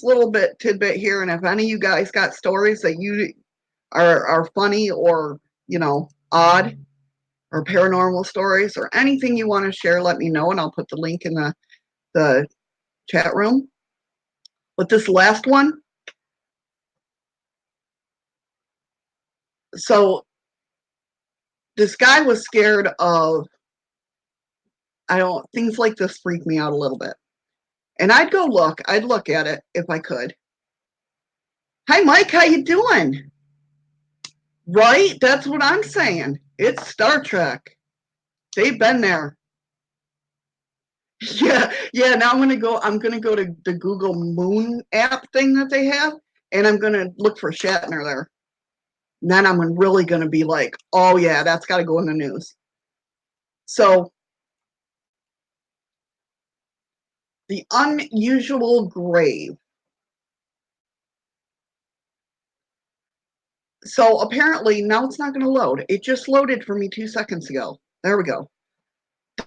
little bit tidbit here, and if any of you guys got stories that you are funny or odd or paranormal stories or anything you want to share, let me know, and I'll put the link in the chat room. But this last one, so this guy was scared of, things like this freak me out a little bit. And I'd look at it if I could. Hi, Mike, how you doing? Right? That's what I'm saying. It's Star Trek. They've been there. Yeah. Now I'm gonna go to the Google Moon app thing that they have, and I'm gonna look for Shatner there. Then I'm really going to be like, oh yeah, that's got to go in the news. So the unusual grave. So apparently now it's not going to load. It just loaded for me 2 seconds ago. There we go.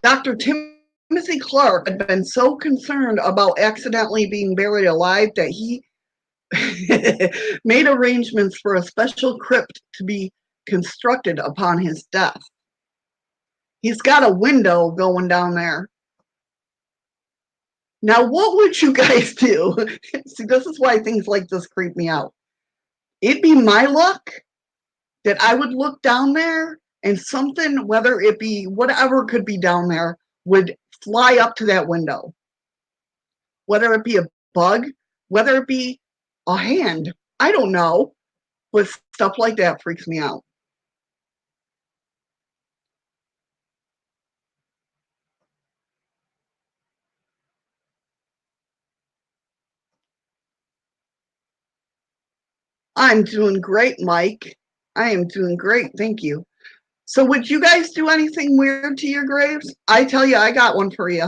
Dr. Timothy Clark had been so concerned about accidentally being buried alive that he made arrangements for a special crypt to be constructed upon his death. He's got a window going down there. Now, what would you guys do? See, this is why things like this creep me out. It'd be my luck that I would look down there and something, whether it be whatever could be down there, would fly up to that window. Whether it be a bug, whether it be a hand, I don't know. But stuff like that freaks me out. I'm doing great, Mike. I am doing great. Thank you. So, would you guys do anything weird to your graves? I tell you, I got one for you.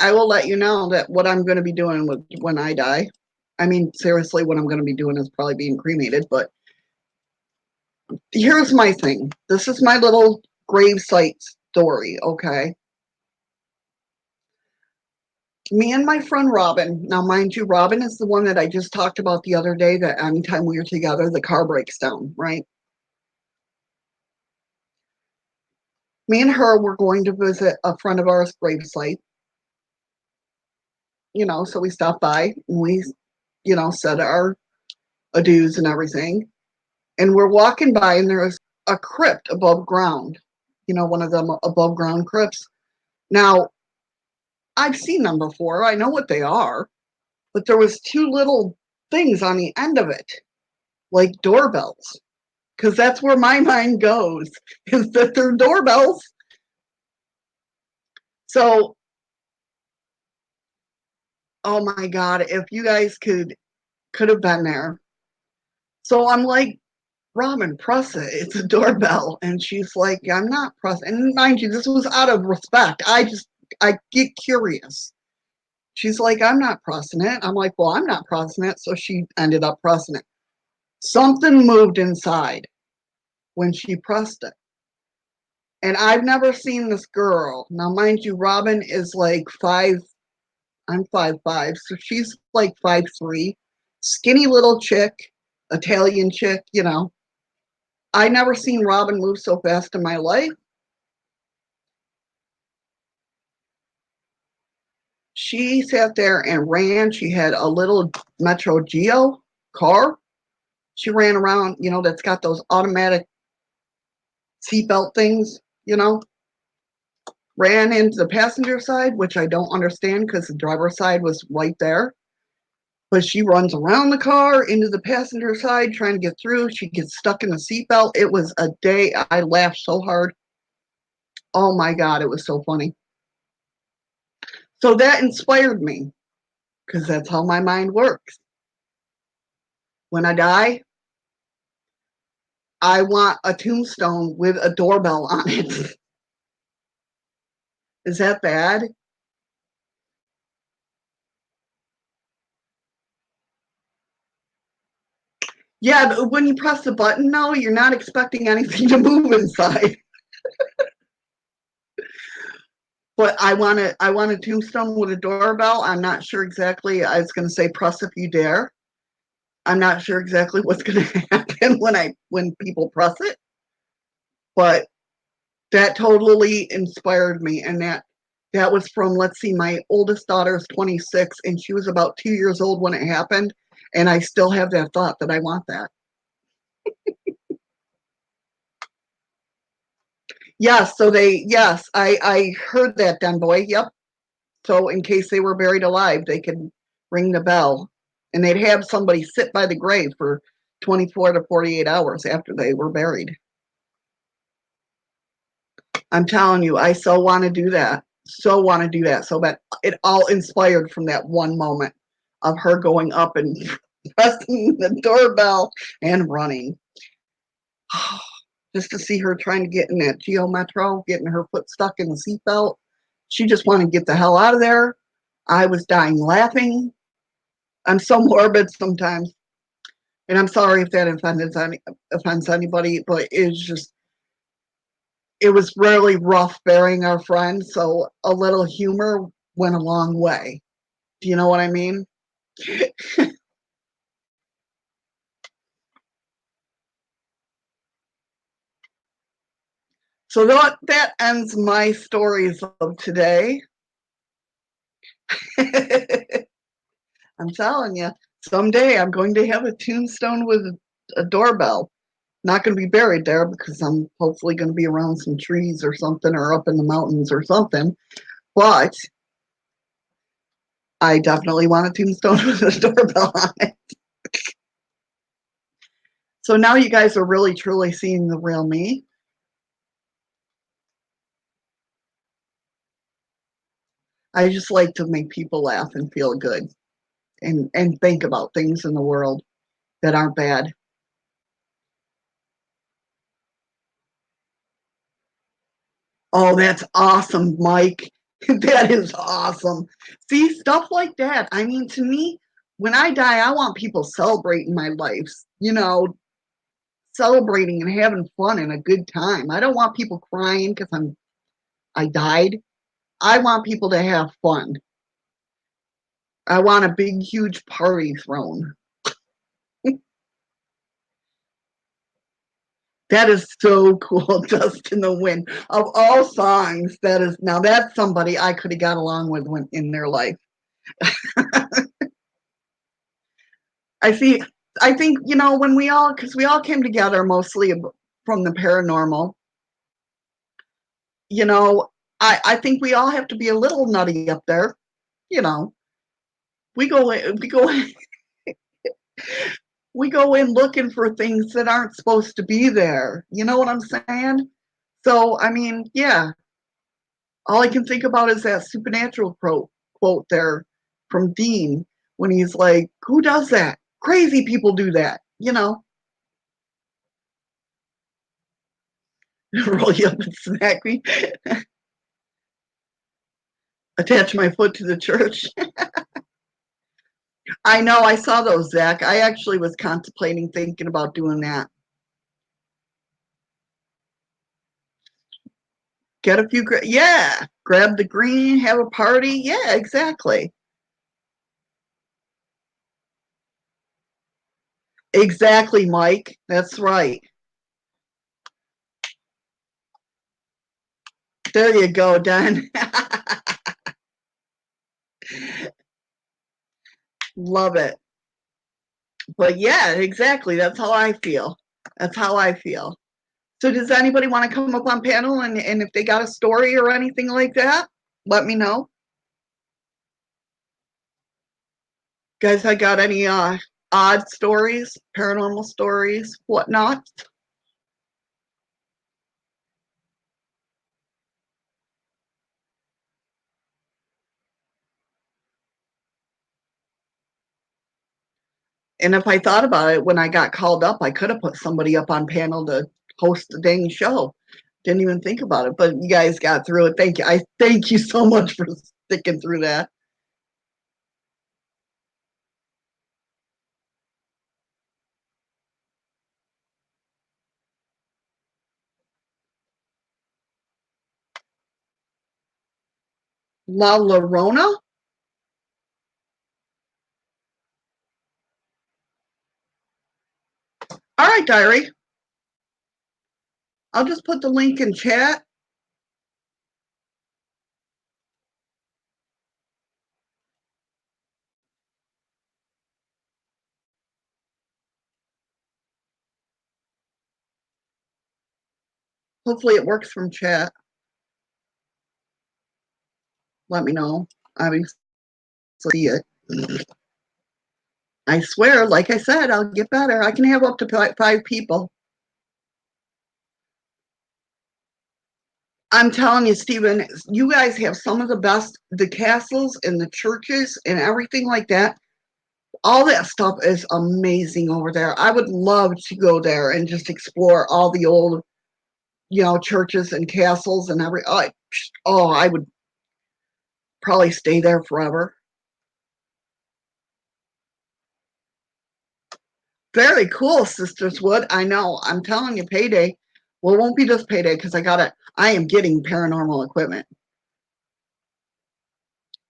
I will let you know that what I'm going to be doing when I die. I mean, seriously, what I'm going to be doing is probably being cremated. But here's my thing. This is my little grave site story. Okay. Me and my friend Robin. Now, mind you, Robin is the one that I just talked about the other day. That anytime we are together, the car breaks down. Right. Me and her were going to visit a friend of ours' gravesite. So we stopped by and we, said our adieus and everything. And we're walking by and there's a crypt above ground, one of them above ground crypts. Now, I've seen them before. I know what they are, but there was two little things on the end of it, like doorbells, because that's where my mind goes, is that they're doorbells. So, oh my God, if you guys could have been there. So I'm like, Robin, press it. It's a doorbell. And she's like, I'm not pressing. And mind you, this was out of respect. I get curious. She's like, I'm not pressing it. I'm like, well, I'm not pressing it. So she ended up pressing it. Something moved inside when she pressed it. And I've never seen this girl. Now, mind you, Robin is like five. I'm 5'5". So she's like 5'3". Skinny little chick, Italian chick. I never seen Robin move so fast in my life. She sat there and ran. She had a little Metro Geo car. She ran around, that's got those automatic seatbelt things. Ran into the passenger side, which I don't understand because the driver's side was right there. But she runs around the car into the passenger side trying to get through. She gets stuck in the seatbelt. It was a day I laughed so hard. Oh my God, it was so funny. So that inspired me because that's how my mind works. When I die, I want a tombstone with a doorbell on it. Is that bad? Yeah, but when you press the button, though, you're not expecting anything to move inside. But I want a tombstone with a doorbell. I'm not sure exactly. I was going to say press if you dare. I'm not sure exactly what's going to happen when people press it, but that totally inspired me, and that was from, let's see, my oldest daughter's 26, and she was about 2 years old when it happened, and I still have that thought that I want that. Yes, I heard that, Den Boy. Yep. So in case they were buried alive, they could ring the bell, and they'd have somebody sit by the grave for 24 to 48 hours after they were buried. I'm telling you, I so want to do that. So want to do that. So that it all inspired from that one moment of her going up and pressing the doorbell and running. Just to see her trying to get in that Geo Metro, getting her foot stuck in the seatbelt. She just wanted to get the hell out of there. I was dying laughing. I'm so morbid sometimes. And I'm sorry if that offends anybody, but it was really rough burying our friend. So a little humor went a long way. Do you know what I mean? So that ends my stories of today. I'm telling you, someday I'm going to have a tombstone with a doorbell. Not going to be buried there because I'm hopefully going to be around some trees or something or up in the mountains or something. But I definitely want a tombstone with a doorbell on it. So now you guys are really truly seeing the real me. I just like to make people laugh and feel good and think about things in the world that aren't bad. Oh, that's awesome, Mike. That is awesome. See, stuff like that. I mean, to me, when I die, I want people celebrating my life, celebrating and having fun and a good time. I don't want people crying because I died. I want people to have fun. I want a big, huge party thrown. That is so cool, Dust in the Wind. Of all songs, that is now that's somebody I could have got along with when, in their life. I see. I think when because we all came together mostly from the paranormal. You know, I think we all have to be a little nutty up there. You know, we go in looking for things that aren't supposed to be there. You know what I'm saying? So I mean, yeah. All I can think about is that supernatural quote there from Dean when he's like, "Who does that? Crazy people do that." Roll you up and smack me, attach my foot to the church. I know, I saw those, Zach. I actually was contemplating thinking about doing that. Get a few, yeah, grab the green, have a party. Yeah, exactly. Exactly, Mike. That's right. There you go, Dan. Love it. But yeah, exactly. That's how I feel. That's how I feel. So does anybody want to come up on panel and if they got a story or anything like that, let me know. Guys, I got any odd stories, paranormal stories, whatnot? And if I thought about it, when I got called up, I could have put somebody up on panel to host the dang show. Didn't even think about it, but you guys got through it. Thank you. I thank you so much for sticking through that. La Llorona? All right, diary. I'll just put the link in chat. Hopefully it works from chat. Let me know. Obviously see it. I swear, like I said, I'll get better. I can have up to 5 people. I'm telling you, Stephen, you guys have some of the best, the castles and the churches and everything like that All that stuff is amazing over there. I would love to go there and just explore all the old, churches and castles and I would probably stay there forever. Very cool, Sisters Wood. I know. I'm telling you, payday. Well, it won't be just payday because I am getting paranormal equipment.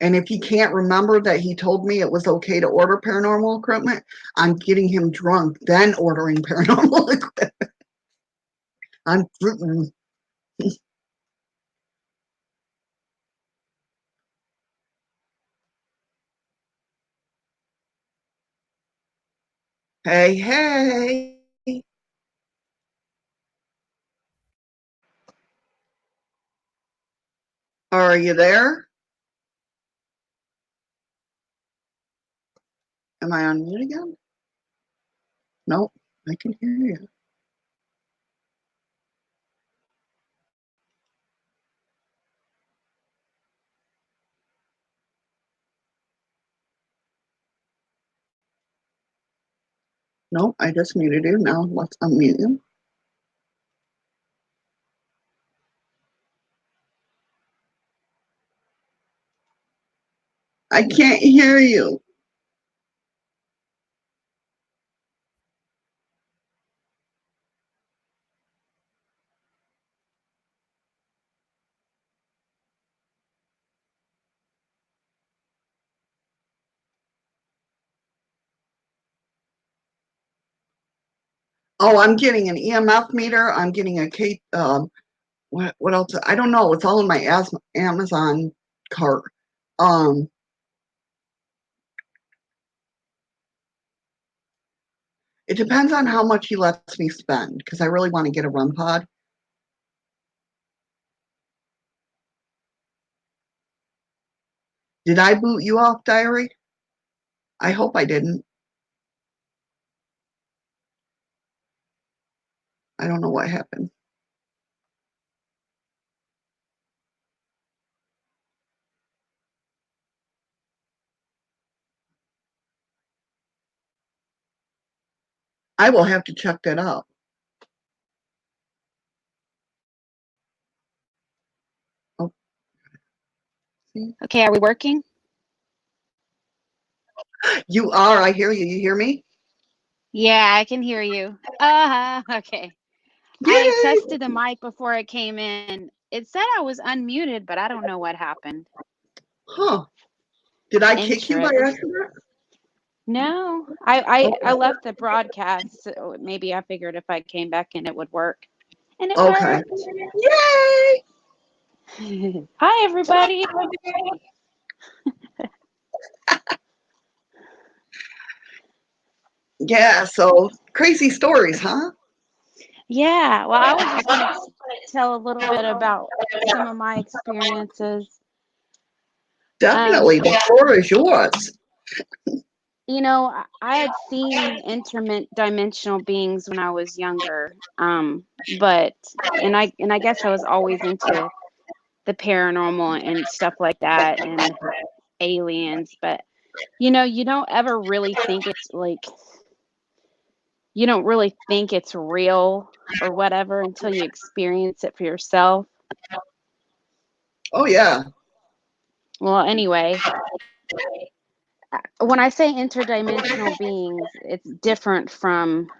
And if he can't remember that he told me it was okay to order paranormal equipment, I'm getting him drunk, then ordering paranormal equipment. I'm fruiting. Hey, hey. Are you there? Am I on mute again? Nope, I can hear you. Nope, I just muted you. Now let's unmute you. I can't hear you. Oh, I'm getting an EMF meter. I'm getting a what else? I don't know. It's all in my Amazon cart. Um, it depends on how much he lets me spend because I really want to get a REM pod. Did I boot you off, Diary? I hope I didn't. I don't know what happened. I will have to check that out. Oh, see? Okay, are we working? You are. I hear you. You hear me? Yeah, I can hear you. Okay. I Yay! tested the mic before it came in. It said I was unmuted, but I don't know what happened. Huh. Did I kick you by Interest. accident? No, I Okay. left the broadcast, so maybe I figured if I came back in it would work. And it Okay. worked. Yay! Hi, everybody. Yeah, so crazy stories, huh? Yeah, well, I was just going to tell a little bit about some of my experiences. Definitely. The floor is yours. I had seen interdimensional beings when I was younger. But and I guess I was always into the paranormal and stuff like that and aliens, but you don't ever really think it's like you don't really think it's real or whatever until you experience it for yourself. Oh, yeah. Well, anyway, when I say interdimensional beings, it's different from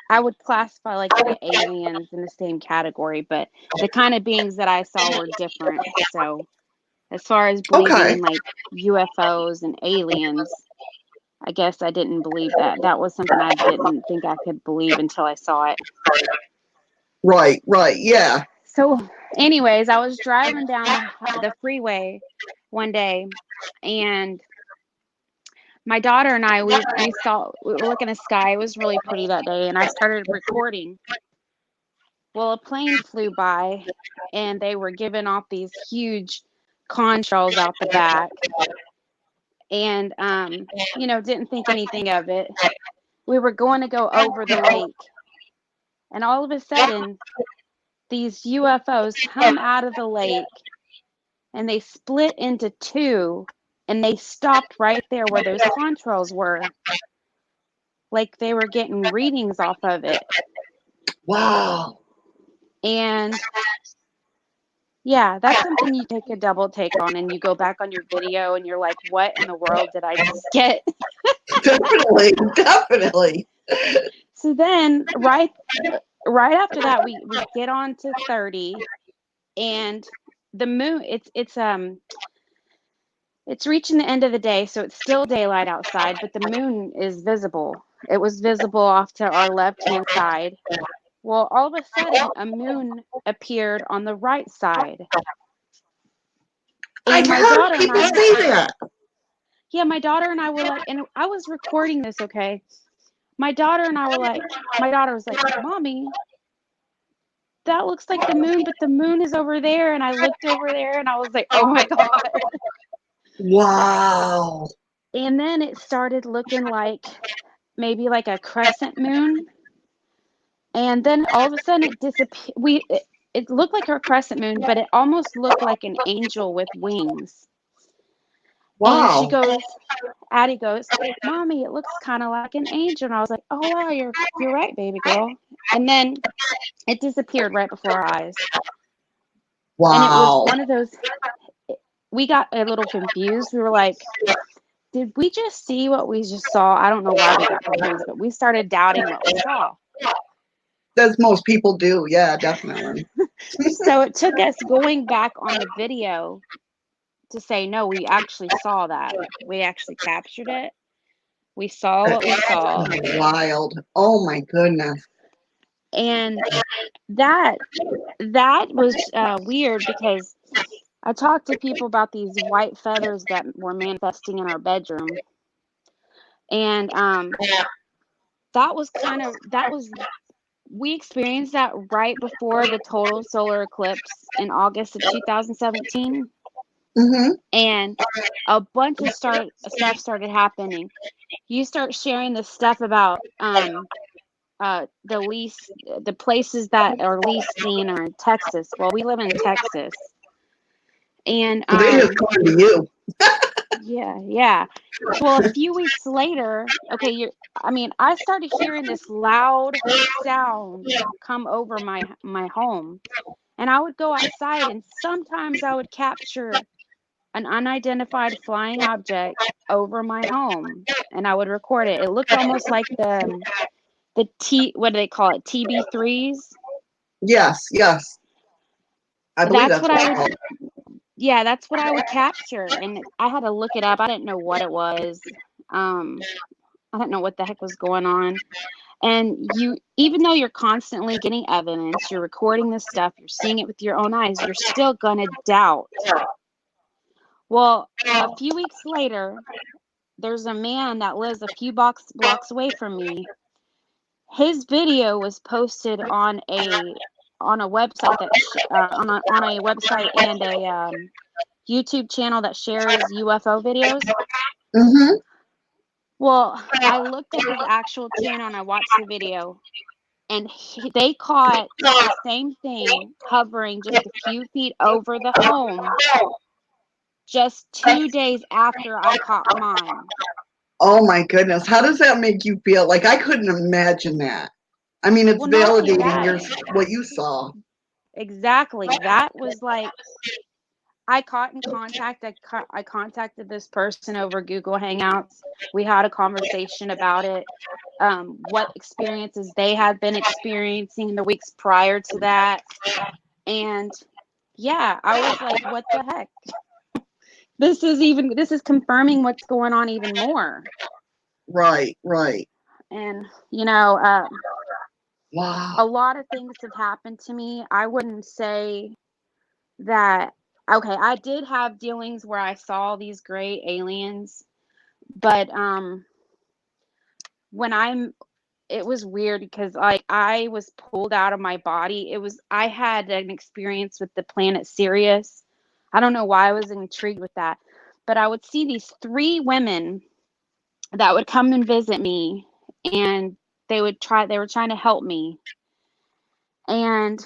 I would classify like the aliens in the same category, but the kind of beings that I saw were different. So, as far as believing Okay. in like UFOs and aliens, I guess I didn't believe that. That was something I didn't think I could believe until I saw it. Right, right. Yeah. So, anyways, I was driving down the freeway one day, and my daughter and I we were looking at the sky. It was really pretty that day, and I started recording. Well, a plane flew by and they were giving off these huge contrails out the back and didn't think anything of it. We were going to go over the lake and all of a sudden these UFOs come out of the lake and they split into two and they stopped right there where those contrails were, like they were getting readings off of it. Wow. And yeah, that's something you take a double take on, and you go back on your video and you're like, what in the world did I just get? Definitely, definitely. So then right after that, we get on to 30, and the moon, it's reaching the end of the day, so it's still daylight outside, but the moon is visible. It was visible off to our left-hand side. Well, all of a sudden, a moon appeared on the right side. I've And my heard daughter and people I, say that. yeah, my daughter and I were like, and I was recording this, okay? My daughter and I were like, my daughter was like, Mommy, that looks like the moon, but the moon is over there. And I looked over there and I was like, oh my God. Wow. And then it started looking like maybe like a crescent moon. And then all of a sudden it disappeared. It looked like a crescent moon, but it almost looked like an angel with wings. And she Wow. goes, Addie goes, Mommy, it looks kind of like an angel. And I was like, oh wow, you're right, baby girl. And then it disappeared right before our eyes. And it was Wow. one of those, we got a little confused. We were like, did we just see what we just saw? I don't know why we got confused, but we started doubting what we saw. As most people do. Yeah, definitely. So it took us going back on the video to say, no, we actually saw that. We actually captured it. We saw what we saw. Wild. Oh my goodness. And that was weird, because I talked to people about these white feathers that were manifesting in our bedroom. And we experienced that right before the total solar eclipse in August of 2017. Mm-hmm. And a bunch of stuff started happening. You start sharing this stuff about the places that are least seen are in Texas. Well, we live in Texas. And They just come to you. yeah. Well, a few weeks later, okay, I started hearing this loud sound come over my home. And I would go outside, and sometimes I would capture an unidentified flying object over my home, and I would record it. It looked almost like what do they call it? TB3s. Yes, yes. I believe That's that's what what I it's would called. Yeah, that's what I would capture, and I had to look it up. I didn't know what it was. Um I didn't know what the heck was going on. And even though you're constantly getting evidence, you're recording this stuff, you're seeing it with your own eyes, you're still gonna doubt. Well, a few weeks later, there's a man that lives a few blocks away from me. His video was posted on a website on a website and a YouTube channel that shares UFO videos. Mm-hmm. Well, I looked up his actual channel and I watched the video, and they caught the same thing hovering just a few feet over the home just 2 days after I caught mine. Oh my goodness. How does that make you feel? Like I couldn't imagine that. I mean, it's Well, not only validating that, what you saw. exactly. That was like, I caught in contact. I contacted this person over Google Hangouts. We had a conversation about it, what experiences they had been experiencing in the weeks prior to that. And yeah, I was like, what the heck? This is confirming what's going on even more. Right, right. And, Wow. a lot of things have happened to me. I wouldn't say that, okay, I did have dealings where I saw these gray aliens, but when it was weird because like I was pulled out of my body. I had an experience with the planet Sirius. I don't know why I was intrigued with that, but I would see these three women that would come and visit me, and they were trying to help me. And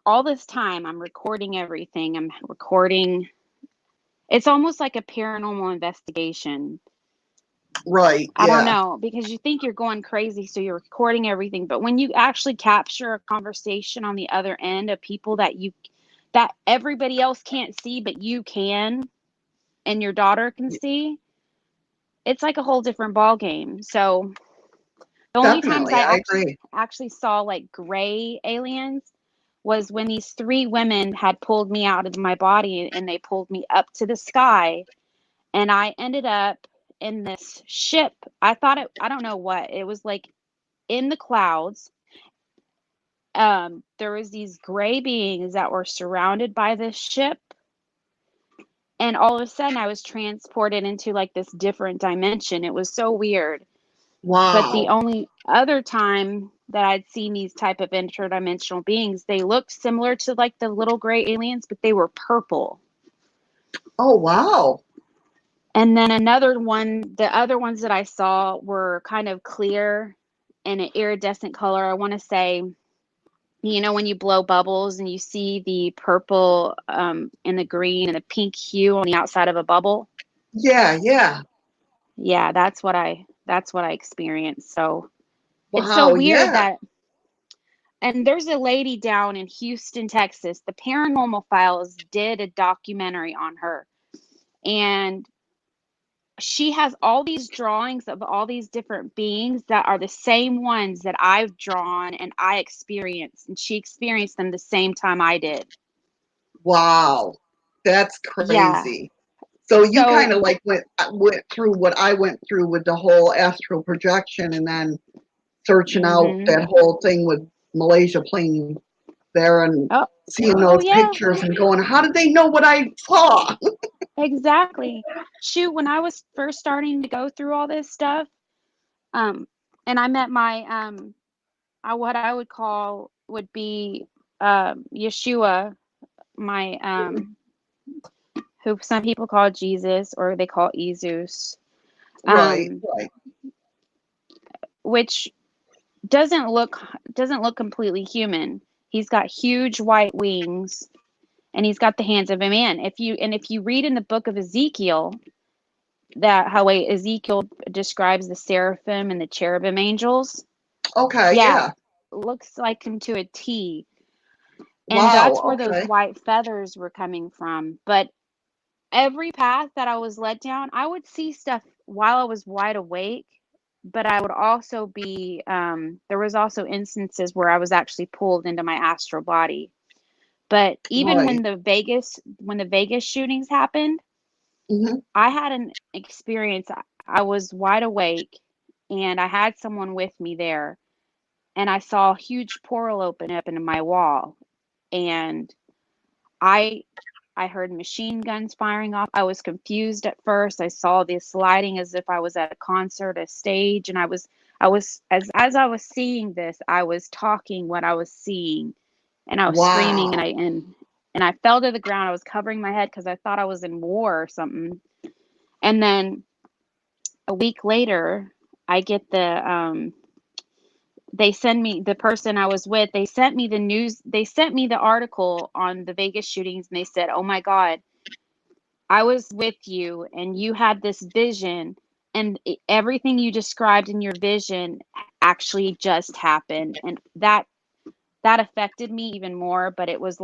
all this time I'm recording everything. I'm recording It's almost like a paranormal investigation. Right. I don't Yeah. know, because you think you're going crazy, so you're recording everything. But when you actually capture a conversation on the other end of people that everybody else can't see, but you can, and your daughter can see, it's like a whole different ball game. So the only times Definitely. I I actually agree. actually saw like gray aliens was when these three women had pulled me out of my body and they pulled me up to the sky, and I ended up in this ship. I don't know what. It was like in the clouds. There was these gray beings that were surrounded by this ship, and all of a sudden I was transported into like this different dimension. It was so weird. But the Wow. only other time that I'd seen these type of interdimensional beings, they looked similar to like the little gray aliens, but they were purple. Oh, wow. And then another one, the other ones that I saw were kind of clear and an iridescent color. I want to say, when you blow bubbles and you see the purple and the green and the pink hue on the outside of a bubble. Yeah. Yeah. Yeah, that's what I experienced. So it's so Wow. weird Yeah. that. And there's a lady down in Houston, Texas. The Paranormal Files did a documentary on her. And she has all these drawings of all these different beings that are the same ones that I've drawn and I experienced. And she experienced them the same time I did. Wow. That's Yeah. crazy. So you So, kind of like went through what I went through with the whole astral projection, and then searching out hmm that whole thing with Malaysia playing there and oh, seeing oh, those yeah, pictures and going, how did they know what I saw? exactly. Shoot, when I was first starting to go through all this stuff, um, and I met what I would call would be Yeshua, my who some people call Jesus or they call Jesus, Right, um, right. which doesn't look doesn't look completely human. He's got huge white wings and he's got the hands of a man. If you read in the book of Ezekiel that how Ezekiel describes the seraphim and the cherubim angels, Okay, yeah, yeah. looks like him to a T. And that's Wow, where those okay. white feathers were coming from. But every path that I was led down, I would see stuff while I was wide awake, but I would also be, there was also instances where I was actually pulled into my astral body. But even Right. when the Vegas shootings happened, Hmm. I had an experience. I was wide awake and I had someone with me there, and I saw a huge portal open up into my wall. And I I heard machine guns firing off. I was confused at first. I saw this lighting as if I was at a concert, a stage, and I was as I was seeing this, I was talking what I was seeing, and I was screaming, and Wow. I fell to the ground. I was covering my head because I thought I was in war or something. And then a week later, I get they send me the person I was with, they sent me the news, they sent me the article on the Vegas shootings, and they said, "Oh my God, I was with you and you had this vision, and everything you described in your vision actually just happened." And that affected me even more, but it was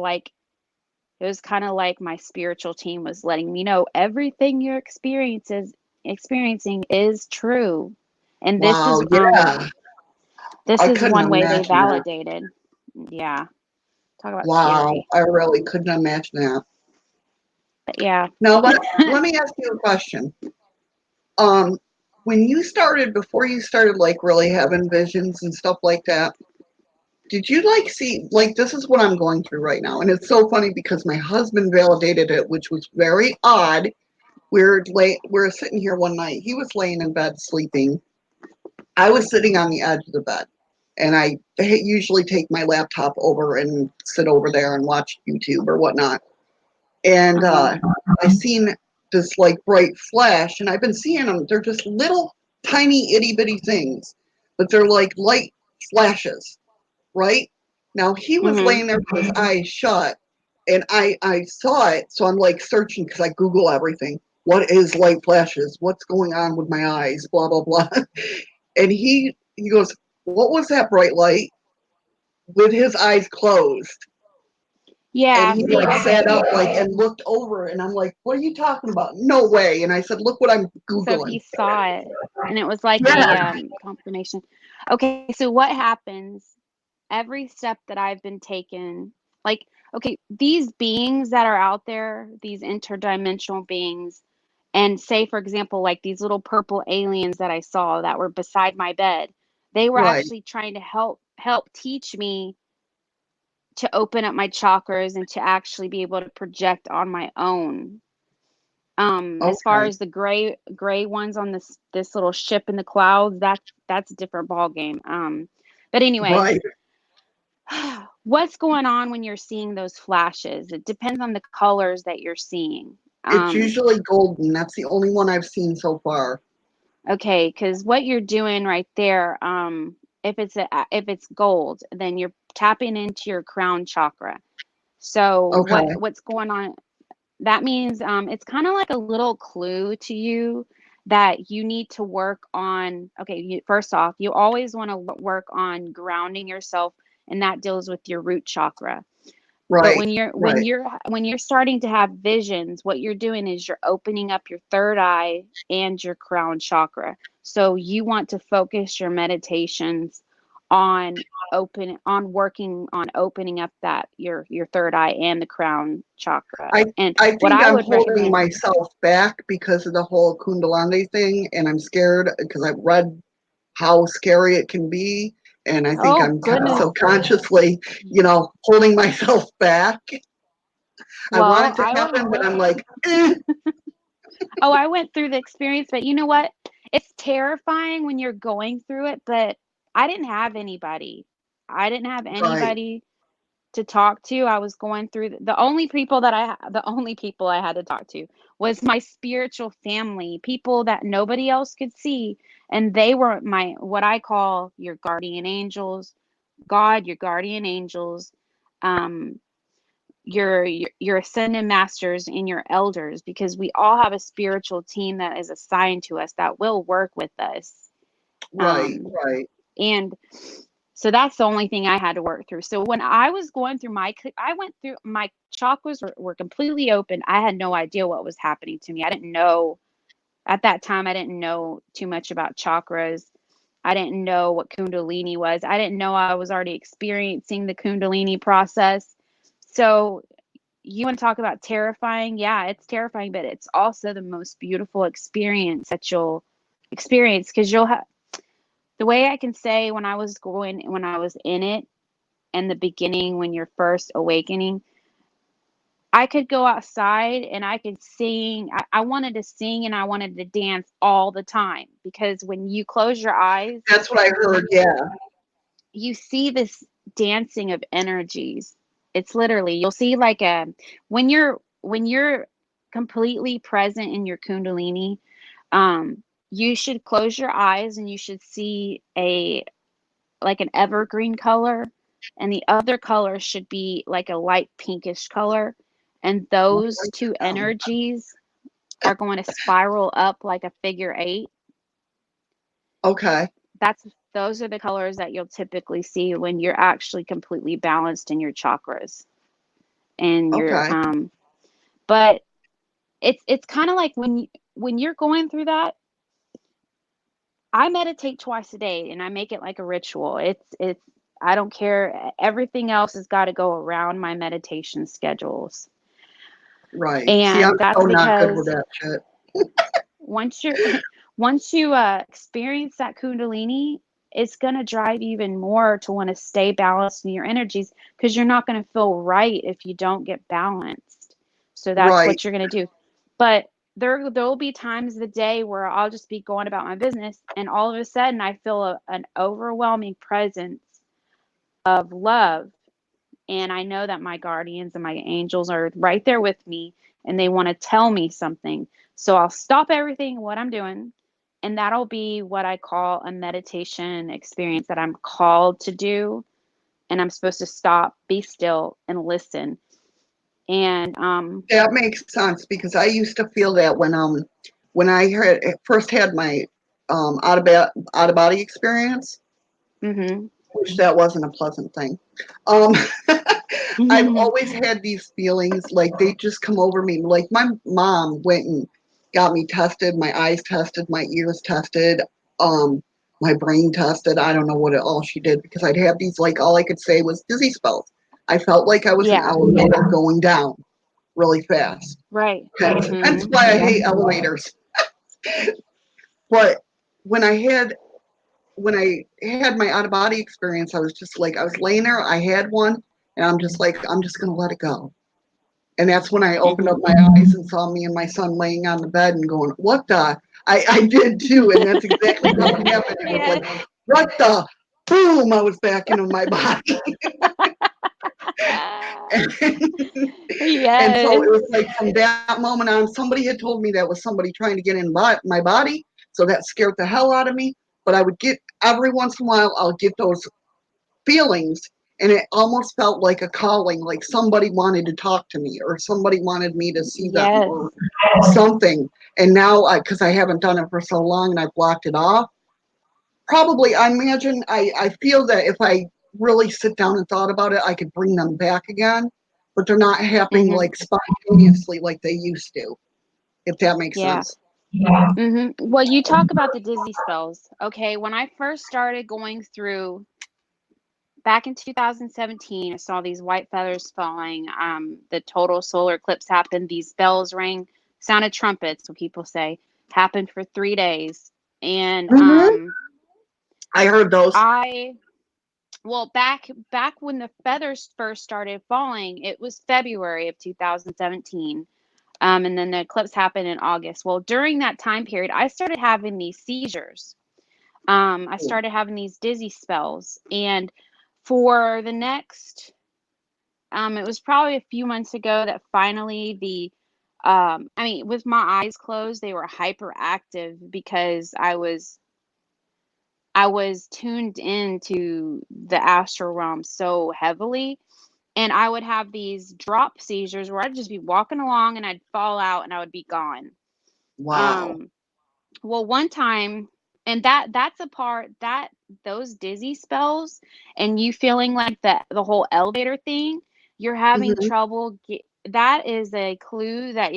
kind of like my spiritual team was letting me know everything you're experiencing is true. And Wow, yeah. this I is couldn't one way they imagine that. validated. Yeah, talk about Wow, scary. I really couldn't imagine that. But yeah. Now let me ask you a question. Um, when you started, before you started like really having visions and stuff like that, did you like see like this is what I'm going through right now, and it's so funny because my husband validated it, which was very odd. We're sitting here one night. He was laying in bed sleeping. I was sitting on the edge of the bed, and I usually take my laptop over and sit over there and watch YouTube or whatnot. And Uh-huh. I seen this like bright flash, and I've been seeing them. They're just little tiny itty bitty things, but they're like light flashes, right? Now he was Mhm. laying there with his eyes shut, and I saw it, so I'm like searching because I Google everything. What is light flashes? What's going on with my eyes? Blah blah blah. And he goes, "What was that bright light?" With his eyes closed, and Yeah, he see, like okay. sat up like and looked over, and I'm like, "What are you talking about? No way!" And I said, "Look what I'm So he googling." saw it and it was like Yeah, a confirmation. Okay, so what happens every step that I've been taken, like, okay, these beings that are out there, these interdimensional beings, and say, for example, like these little purple aliens that I saw that were beside my bed, they were right. actually trying to help teach me to open up my chakras and to actually be able to project on my own. As far Okay, as the gray ones on this little ship in the clouds, that's a different ball game. But anyways, right. what's going on when you're seeing those flashes? It depends on the colors that you're seeing. It's usually golden. That's the only one I've seen so far. Okay, because what you're doing right there, if it's gold, then you're tapping into your crown chakra. So Okay, what's going on? That means it's kind of like a little clue to you that you need to work on. Okay, first off, you always want to work on grounding yourself, and that deals with your root chakra. But right, when you're when right. you're when you're starting to have visions, what you're doing is you're opening up your third eye and your crown chakra. So you want to focus your meditations on working on opening up that your third eye and the crown chakra. I And I what think I I'm would holding recommend, myself back because of the whole Kundalini thing, and I'm scared because I've read how scary it can be, and I think oh I'm goodness. subconsciously, holding myself back. I want Well, it to I would happen, but look. I'm like, eh. Oh, I went through the experience, but you know what? It's terrifying when you're going through it, but I didn't have anybody. I didn't have Right, anybody to talk to. I was going through the only people I had to talk to was my spiritual family, people that nobody else could see, and they were my what I call your guardian angels, God, your guardian angels, um your ascended masters and your elders, because we all have a spiritual team that is assigned to us that will work with us. right, um right. and so that's the only thing I had to work through. So when I was going through I went through my chakras were completely open. I had no idea what was happening to me. I didn't know at that time. I didn't know too much about chakras. I didn't know what kundalini was. I didn't know I was already experiencing the kundalini process. So you want to talk about terrifying? Yeah, it's terrifying, but it's also the most beautiful experience that you'll experience, because you'll have the way I can say when I was in it in the beginning, when you're first awakening, I could go outside and I could sing. I wanted to sing and I wanted to dance all the time, because when you close your eyes, That's what I heard. Yeah. you see this dancing of energies. It's literally, you'll see like a when you're completely present in your kundalini, you should close your eyes and you should see a like an evergreen color, and the other color should be like a light pinkish color, and Let me those write two that down. energies are going to spiral up like a figure eight. Okay, That's those are the colors that you'll typically see when you're actually completely balanced in your chakras and your okay, but it's kind of like when you're going through that. I meditate twice a day and I make it like a ritual. It's I don't care, everything else has got to go around my meditation schedules. right. See, I'm And that's so not good with because that shit. once you're once you experience that kundalini, it's going to drive you even more to want to stay balanced in your energies, because you're not going to feel right if you don't get balanced. So that's Right. what you're going to do. But there will be times of the day where I'll just be going about my business and all of a sudden I feel an overwhelming presence of love, and I know that my guardians and my angels are right there with me and they want to tell me something. So I'll stop everything what I'm doing, and that'll be what I call a meditation experience that I'm called to do, and I'm supposed to stop, be still, and listen. And That makes sense because I used to feel that when I first had my out of body experience, mhm. which that wasn't a pleasant thing. Um, I've always had these feelings like they just come over me. Like my mom went and got me tested, my eyes tested, my ears tested, um, my brain tested. I don't know what all she did because I'd have these like all I could say was dizzy spells. I felt like I was an Yeah. elevator going down really fast. Right. Hence Mhm. why I Yep. hate elevators. But when I had my out of body experience, I was just like I was laying there, I had one, and I'm just like I'm just gonna let it go. And that's when I opened up Mhm. my eyes and saw me and my son laying on the bed and going, "What the?" I did too, and that's exactly how it happened. It was Yes. like, "What the?" Boom! I was back into my body. and, and so it Yes. was like from that moment on, somebody had told me that was somebody trying to get in my body. So that scared the hell out of me. But I would get every once in a while, I'll get those feelings, and it almost felt like a calling, like somebody wanted to talk to me or somebody wanted me to see them Yes. or something. And now, because I haven't done it for so long and I've blocked it off, probably I imagine I feel that if I really sit down and thought about it, I could bring them back again, but they're not happening Mhm. like spontaneously like they used to, if that makes Yeah. sense. Mhm. Well, you talk about the dizzy spells. Okay, when I first started going through back in 2017, I saw these white feathers falling. The total solar eclipse happened. These bells rang, sounded trumpets, what people say, happened for 3 days. And Mm-hmm. I heard those. I well back when the feathers first started falling, it was February of 2017. And then the eclipse happened in August. Well, during that time period, I started having these seizures. I started having these dizzy spells, and for the next it was probably a few months ago that finally I mean, with my eyes closed, they were hyperactive because I was tuned into the astral realm so heavily, and I would have these drop seizures where I'd just be walking along and I'd fall out and I would be gone. Wow. Um, well, one time, and that's a part that those dizzy spells and you feeling like the whole elevator thing, you're having Mm-hmm. trouble that is a clue that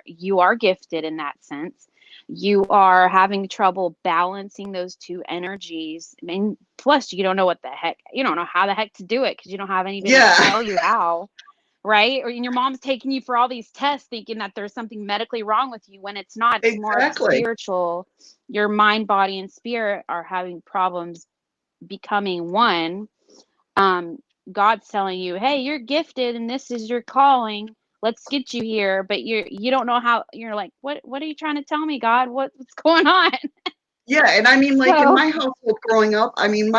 you are gifted in that sense. You are having trouble balancing those two energies. And plus you don't know what the heck, you don't know how the heck to do it because you don't have anybody to Yeah, tell you how. Right? Or your mom's taking you for all these tests thinking that there's something medically wrong with you when it's not. It's more of exactly. spiritual. Your mind, body, and spirit are having problems becoming one. Um, God's telling you, hey, you're gifted and this is your calling. Let's get you here. But you don't know how. You're like, what are you trying to tell me, God? What's going on? Yeah, and I mean, like in So my household growing up, I mean,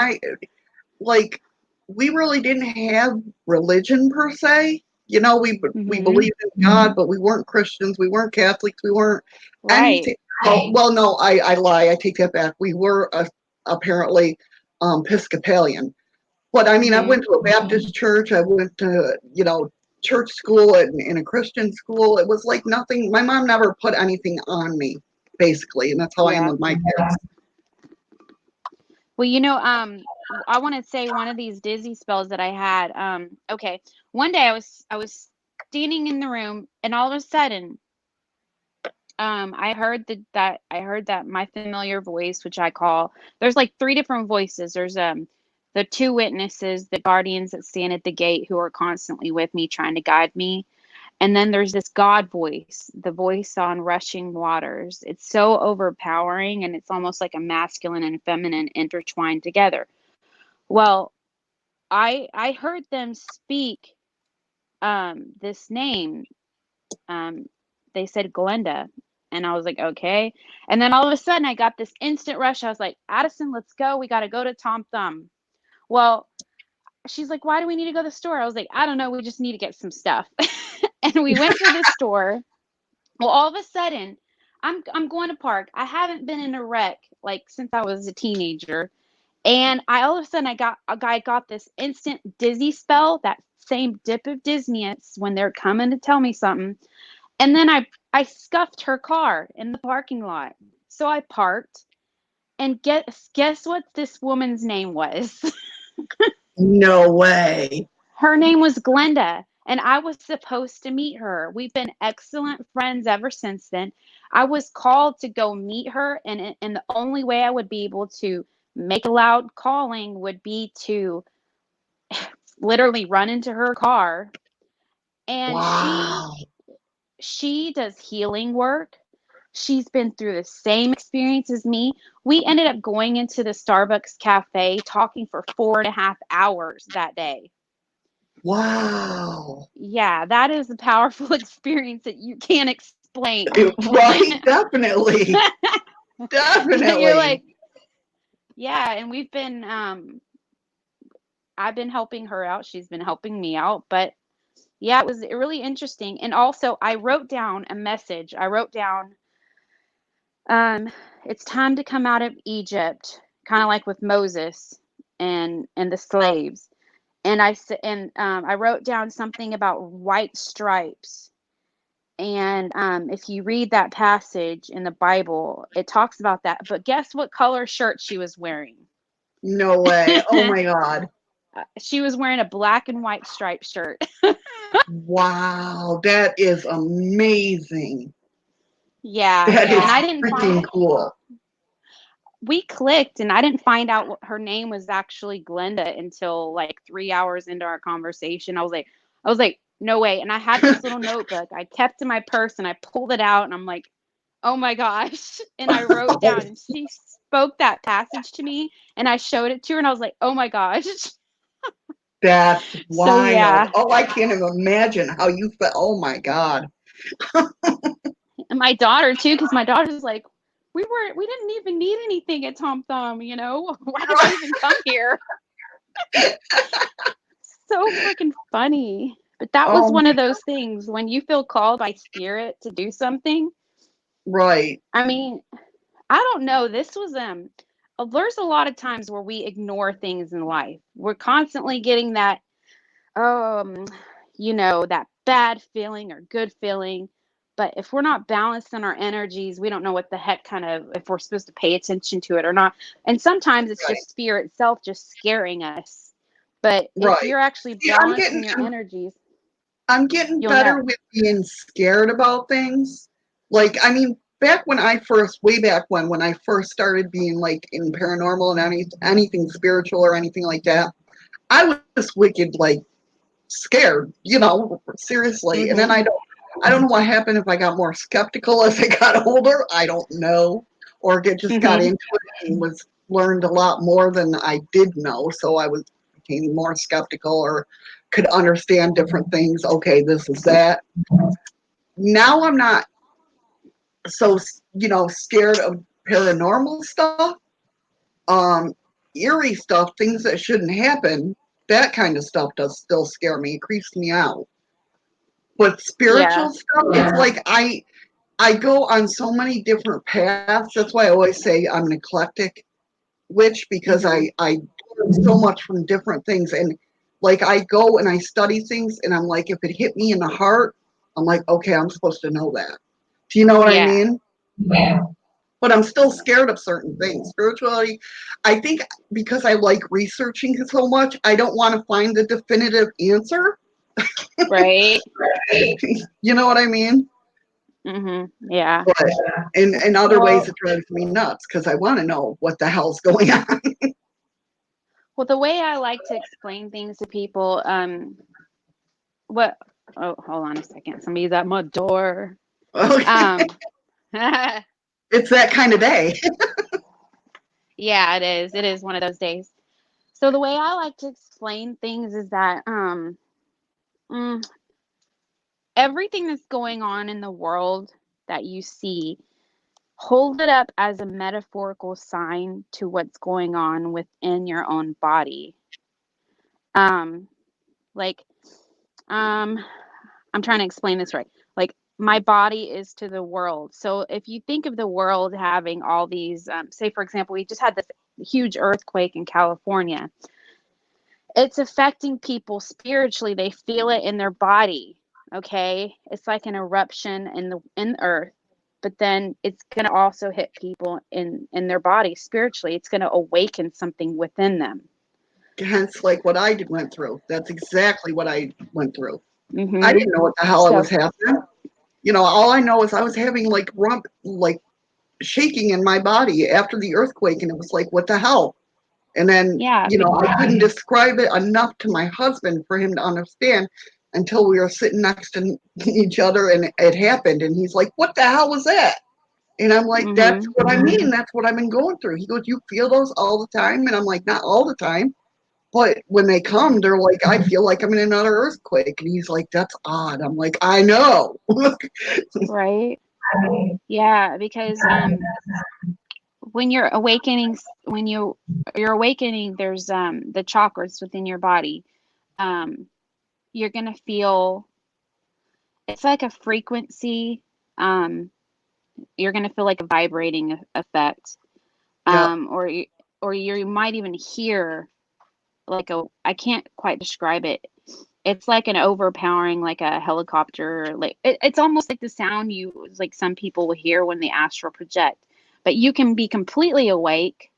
like we really didn't have religion per se. You know, we mhm, believed in God, but we weren't Christians, we weren't Catholics, we weren't right. anything. Well, no, I lie. I take that back. We were apparently Episcopalian, but I mean, I went Mhm. to a Baptist church. I went to church school and in a Christian school. It was like nothing. My mom never put anything on me, basically, and that's how I am Yeah. with my kids. Well, I want to say one of these dizzy spells that I had. Okay, one day I was standing in the room, and all of a sudden, I heard that my familiar voice, which I call. There's like three different voices. There's the two witnesses, the guardians that stand at the gate, who are constantly with me, trying to guide me. And then there's this God voice, the voice on rushing waters. It's so overpowering, and it's almost like a masculine and feminine intertwined together. Well, I heard them speak this name. Um, they said Glenda, and I was like, okay. And then all of a sudden, I got this instant rush. I was like, Addison, let's go. We got to go to Tom Thumb. Well, she's like, why do we need to go to the store? I was like, I don't know. We just need to get some stuff. And we went to the store. Well, all of a sudden, I'm going to park. I haven't been in a wreck like since I was a teenager, And I all of a sudden I got this instant dizzy spell, that same dip of dizziness when they're coming to tell me something. And then I scuffed her car in the parking lot. So I parked, and guess what this woman's name was? No way. Her name was Glenda, and I was supposed to meet her. We've been excellent friends ever since then. I was called to go meet her, and the only way I would be able to make a loud calling would be to literally run into her car. And Wow. she does healing work. She's been through the same experience as me. We ended up going into the Starbucks cafe talking for 4.5 hours that day. Wow. Yeah, that is a powerful experience that you can't explain. Right? Definitely. You're Definitely. like, yeah, and I've been helping her out. She's been helping me out. But yeah, it was really interesting. And also, I wrote down a message. I wrote down, um, it's time to come out of Egypt, kind of like with Moses and the slaves. And I wrote down something about white stripes. And if you read that passage in the Bible, it talks about that. But guess what color shirt she was wearing? No way. Oh my God. She was wearing a black and white striped shirt. Wow. That is amazing. Yeah, That is and I didn't find freaking cool. we clicked, and I didn't find out what her name was actually Glenda until like 3 hours into our conversation. I was like, no way. And I had this little notebook I kept in my purse, and I pulled it out, and I'm like, oh my gosh. And I wrote down, and she spoke that passage to me, and I showed it to her, and I was like, oh my gosh. That's So wild. yeah. Oh, I can't even imagine how you felt. Oh my God. And my daughter too, because my daughter's like, we didn't even need anything at Tom Thumb, Why did we even come here? So freaking funny. But that was Oh, one of those things when you feel called by spirit to do something. right. I mean, I don't know. This was there's a lot of times where we ignore things in life. We're constantly getting that um that bad feeling or good feeling. But if we're not balanced in our energies, we don't know what the heck kind of if we're supposed to pay attention to it or not. And sometimes it's Right. just spirit itself just scaring us. But if Right. you're actually See, balanced in your energies, I'm getting you'll better know. with being scared about things. Like, I mean, back when I first, way back when I first started being like in paranormal and anything spiritual or anything like that, I was wicked, like scared, seriously. And then Mhm. I don't know what happened if I got more skeptical as I got older. I don't know, or just got Mhm. into it and was learned a lot more than I did know. So I was became more skeptical or could understand different things. Okay, this is that. Now I'm not so scared of paranormal stuff, um, eerie stuff, things that shouldn't happen. That kind of stuff does still scare me. It creeps me out. But Yeah. spiritual stuff, it's like I go on so many different paths. That's why I always say I'm an eclectic witch because Mhm. I learn so much from different things. And like I go and I study things and I'm like, if it hit me in the heart, I'm like, okay, I'm supposed to know that. Do you know what I Yeah. mean? Yeah. But I'm still scared of certain things. Spirituality, I think because I like researching so much, I don't want to find the definitive answer. Right. You know what I mean? Mhm. Yeah. But in other ways, Well, it drives me nuts because I want to know what the hell's going on. the way I like to explain things to people, what? Oh, hold on a second. Somebody's at my door. Okay. Um, It's that kind of day. yeah, it is. It is one of those days. So the way I like to explain things is that mm, everything that's going on in the world that you see, hold it up as a metaphorical sign to what's going on within your own body. Um, like, um, I'm trying to explain this right. Like, my body is to the world. So if you think of the world having all these, say, for example, we just had huge earthquake in California. It's affecting people spiritually. They feel it in their body. Okay, it's like an eruption in the earth, but then it's going to also hit people in their body spiritually. It's going to awaken something within them. Hence, like what I went through. That's exactly what I went through. I Mm-hmm. didn't know what the hell I was So happening. All I know is I was having like like shaking in my body after the earthquake, and it was like, what the hell? And then, yeah, I couldn't describe it enough to my husband for him to understand until we were sitting next to each other and it happened. And he's like, what the hell was that? And I'm like, that's mm-hmm. what I mean. That's what I've been going through. He goes, you feel those all the time? And I'm like, not all the time. But when they come, they're like, I feel like I'm in another earthquake. And he's like, that's odd. I'm like, I know. Right. Yeah, because when you're awakening, you're awakening, there's the chakras within your body. Um, you're gonna feel it's like a frequency. Um, you're gonna feel like a vibrating effect. Yeah. Or you might even hear like I can't quite describe it. It's like an overpowering, like a helicopter. Like it's almost like the sound like some people will hear when they astral project. But you can be completely awake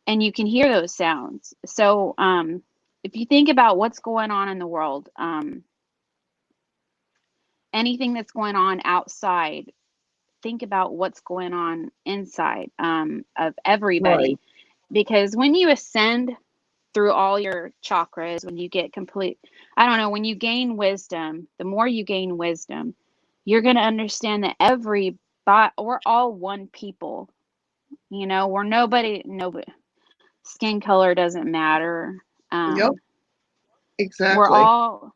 and you can hear those sounds. So if you think about what's going on in the world, anything that's going on outside, think about what's going on inside of Right. everybody. Because when you ascend through all your chakras, when you get complete, I don't know, when you gain wisdom, the more you gain wisdom, you're going to understand that we're all one people. We're nobody, skin color doesn't matter. Yep. We're Exactly. all,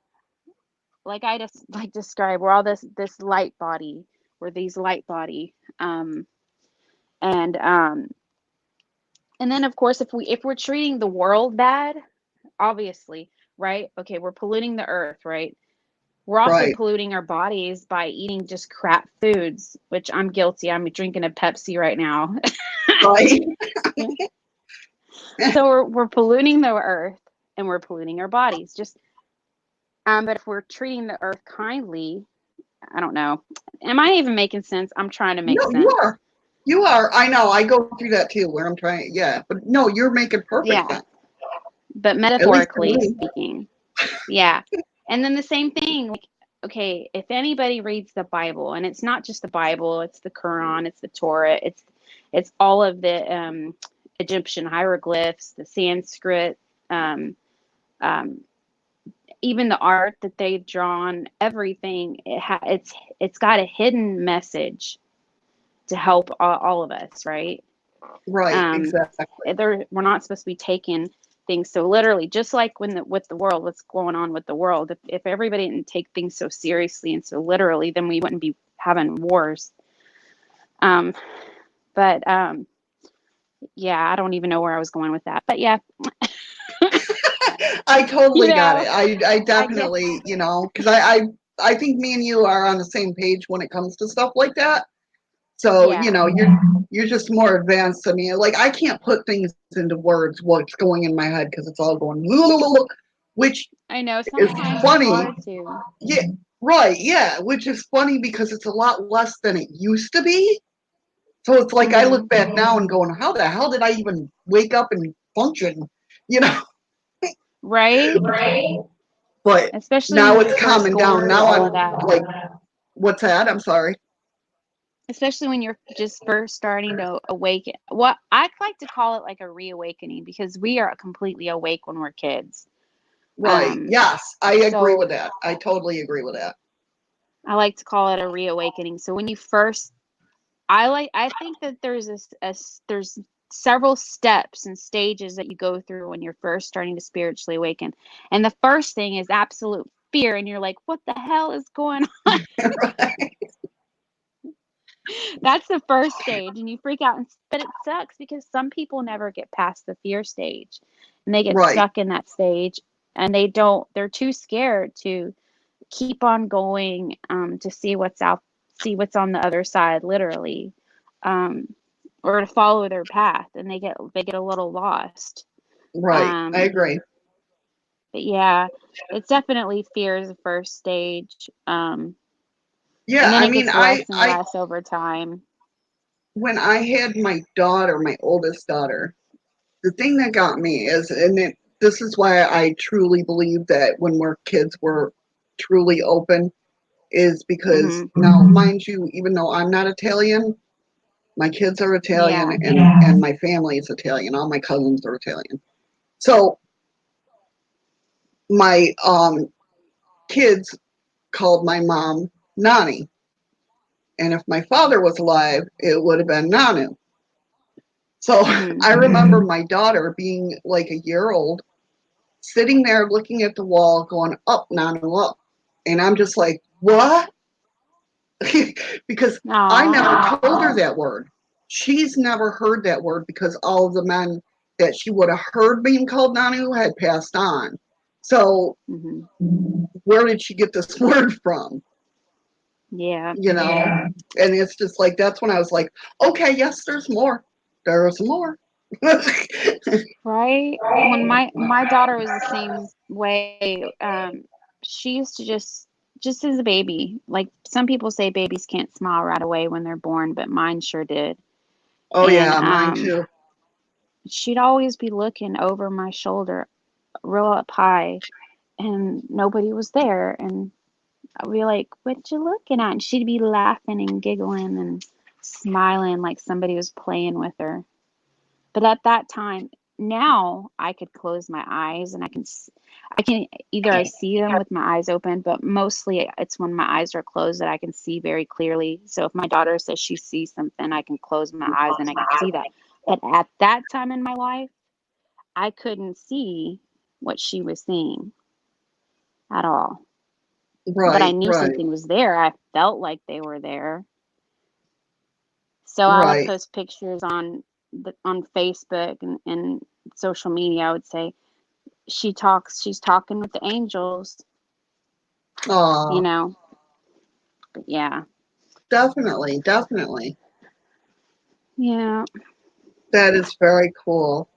like I just like describe, we're all this light body. We're these light body. And and then of course if we're treating the world bad, obviously, right? Okay, we're polluting the earth, right? We're also Right. polluting our bodies by eating just crap foods, which I'm guilty. I'm drinking a Pepsi right now. Right. So we're polluting the earth and we're polluting our bodies. Just but if we're treating the earth kindly, I don't know. Am I even making sense? I'm trying to make No, you sense. are. You are. I know. I go through that too, where I'm trying. Yeah, but no, you're making perfect Yeah, sense. but At least to metaphorically me. speaking. Yeah. And then the same thing, like, okay, if anybody reads the Bible, and it's not just the Bible, it's the Quran, it's the Torah, it's all of the Egyptian hieroglyphs, the Sanskrit, um, um, even the art that they've drawn, everything. It's got a hidden message to help all of us, right? Right. Um, Exactly. we're not supposed to be taking things so literally, just like with the world, what's going on with the world. If everybody didn't take things so seriously and so literally, then we wouldn't be having wars. Um, but yeah, I don't even know where I was going with that. But yeah, I you totally got know, it. I I guess, definitely, because I think me and you are on the same page when it comes to stuff like that. So, yeah, you're just more advanced than me. Like I can't put things into words what's going in my head because it's all going which I know is sometimes it's funny. hard to. Yeah, right. Yeah, which is funny because it's a lot less than it used to be. So it's like I Hmm. look back now and going, how the hell did I even wake up and function? You know, Right? but Especially when now you're it's first calming going down. through Now all I'm of that. like, what's that? I'm sorry. Especially when you're just first starting to awaken. What I like to call it like a reawakening, because we are completely awake when we're kids. Right. Um, Yes, I agree so with that. I totally agree with that. I like to call it a reawakening. So when you first, I think that there's several steps and stages that you go through when you're first starting to spiritually awaken. And the first thing is absolute fear, and you're like, what the hell is going on? That's the first stage, and you freak out. But it sucks because some people never get past the fear stage, and they get Right. stuck in that stage, and they're too scared to keep on going, to see what's on the other side, literally. Um, or to follow their path, and they get a little lost. Right. I Um, agree. but yeah, it's definitely fear is the first stage. Yeah, And then I it mean, gets less and less over time. when I had my daughter, my oldest daughter, the thing that got me is, this is why I truly believe that when we're kids, we're truly open, is because Mhm. now, mind you, even though I'm not Italian, my kids are Italian, Yeah. and my family is Italian. All my cousins are Italian. So my kids called my mom Nani, and if my father was alive, it would have been Nanu. So Mhm. I remember my daughter being like a year old, sitting there looking at the wall, going up, Nanu, up, and I'm just like, what? Because I Aw. never told her that word. She's never heard that word because all of the men that she would have heard being called Nanu had passed on. So Mhm. where did she get this word from? Yeah. You know? And it's just like, that's when I was like, okay, yes, there's more. There's more. Right? When my daughter was the same way, she used to just as a baby, like some people say babies can't smile right away when they're born, but mine sure did. Oh, And yeah, mine too. she'd always be looking over my shoulder, real up high, and nobody was there. And I'd be like, "What you looking at?" And she'd be laughing and giggling and smiling like somebody was playing with her. But at that time, now I could close my eyes and I can either I see them with my eyes open, but mostly it's when my eyes are closed that I can see very clearly. So if my daughter says she sees something, I can close my eyes and I can see that. But at that time in my life, I couldn't see what she was seeing at all. But I Right, knew right, something was there. I felt like they were there. So I would right. post pictures on Facebook and social media. I would say she's talking with the angels, you Oh, know. But yeah. definitely, definitely. Yeah. That is very cool.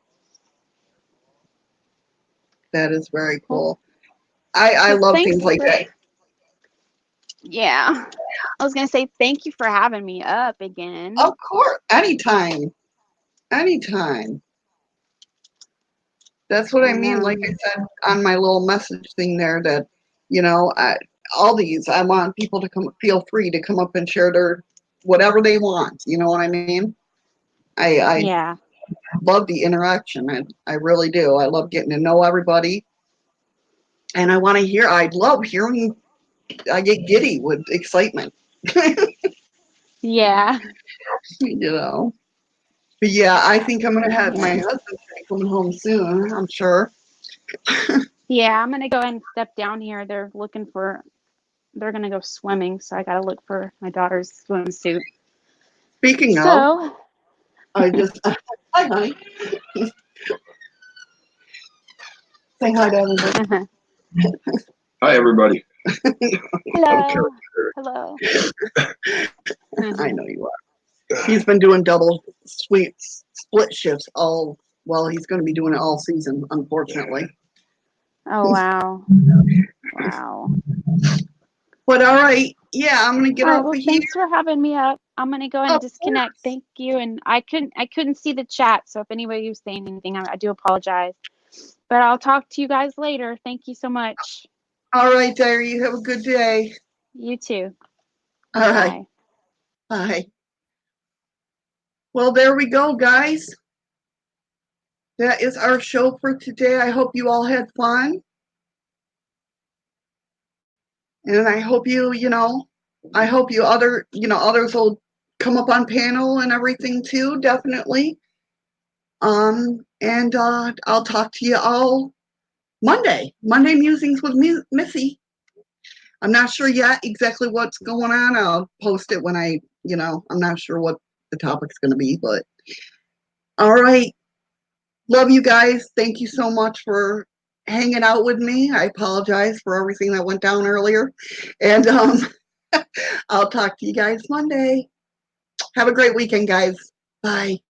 That is very Well, cool. I well love thanks things like for that. yeah. I was gonna say thank you for having me up again. Of course, anytime, anytime. That's what I And mean. Like I said on my little message thing there, that you know, all these, I want people to come, feel free to come up and share their whatever they want. You know what I mean? I yeah. love the interaction. I really do. I love getting to know everybody, and I want to hear. I love hearing. I get giddy with excitement. Yeah. You know. But yeah, I think I'm gonna have my Yeah. husband's coming home soon. I'm sure. Yeah, I'm gonna go ahead and step down here. They're gonna go swimming, so I gotta look for my daughter's swimsuit. Speaking of, So I just hi honey, say hi to everybody. Hi, everybody. Okay, hello. Hello. I know you are. He's been doing double split shifts all. Well, he's going to be doing it all season, unfortunately. Oh wow. Wow. But all right, yeah, I'm going to get All right, off well of here. thanks for having me up. I'm gonna go and Of disconnect. course. Thank you. And I couldn't see the chat, so if anybody was saying anything, I do apologize. But I'll talk to you guys later. Thank you so much. All right, Diary, you have a good day. You too. All right, Bye. bye. Well, there we go, guys. That is our show for today. I hope you all had fun. And I hope I hope others will come up on panel and everything too, definitely. And I'll talk to you all Monday Musings with Missy. I'm not sure yet exactly what's going on. I'll post it when I'm not sure what the topic's going to be, but all right. Love you guys. Thank you so much for hanging out with me. I apologize for everything that went down earlier. And I'll talk to you guys Monday. Have a great weekend, guys. Bye.